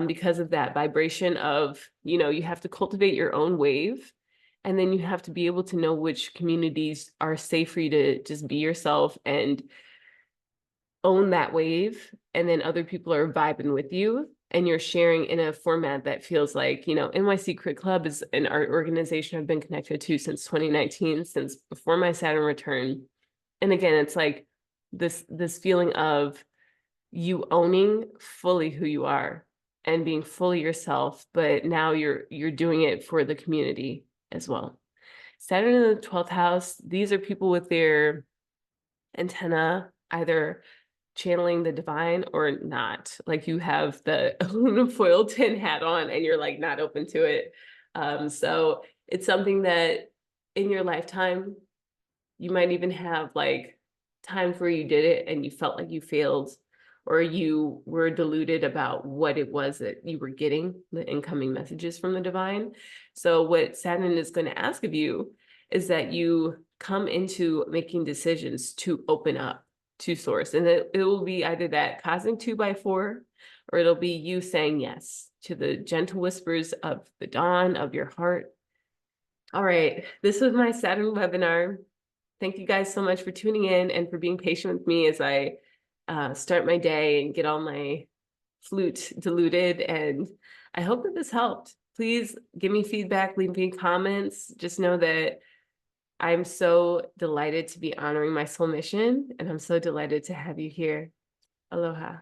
because of that vibration of, you have to cultivate your own wave. And then you have to be able to know which communities are safe for you to just be yourself and own that wave. And then other people are vibing with you and you're sharing in a format that feels like, NY Secret Club is an art organization I've been connected to since 2019, since before my Saturn return. And again, it's like this feeling of you owning fully who you are and being fully yourself, but now you're doing it for the community as well. Saturn in the 12th house, these are people with their antenna either channeling the divine or not. Like you have the aluminum foil tin hat on and you're like not open to it. So it's something that in your lifetime, you might even have like times where you did it and you felt like you failed, or you were deluded about what it was that you were getting, the incoming messages from the divine. So what Saturn is going to ask of you is that you come into making decisions to open up to source. And it will be either that cosmic 2x4, or it'll be you saying yes to the gentle whispers of the dawn of your heart. All right, this was my Saturn webinar. Thank you guys so much for tuning in and for being patient with me as I start my day and get all my flute diluted. And I hope that this helped. Please give me feedback, leave me comments. Just know that I'm so delighted to be honoring my soul mission, and I'm so delighted to have you here. Aloha.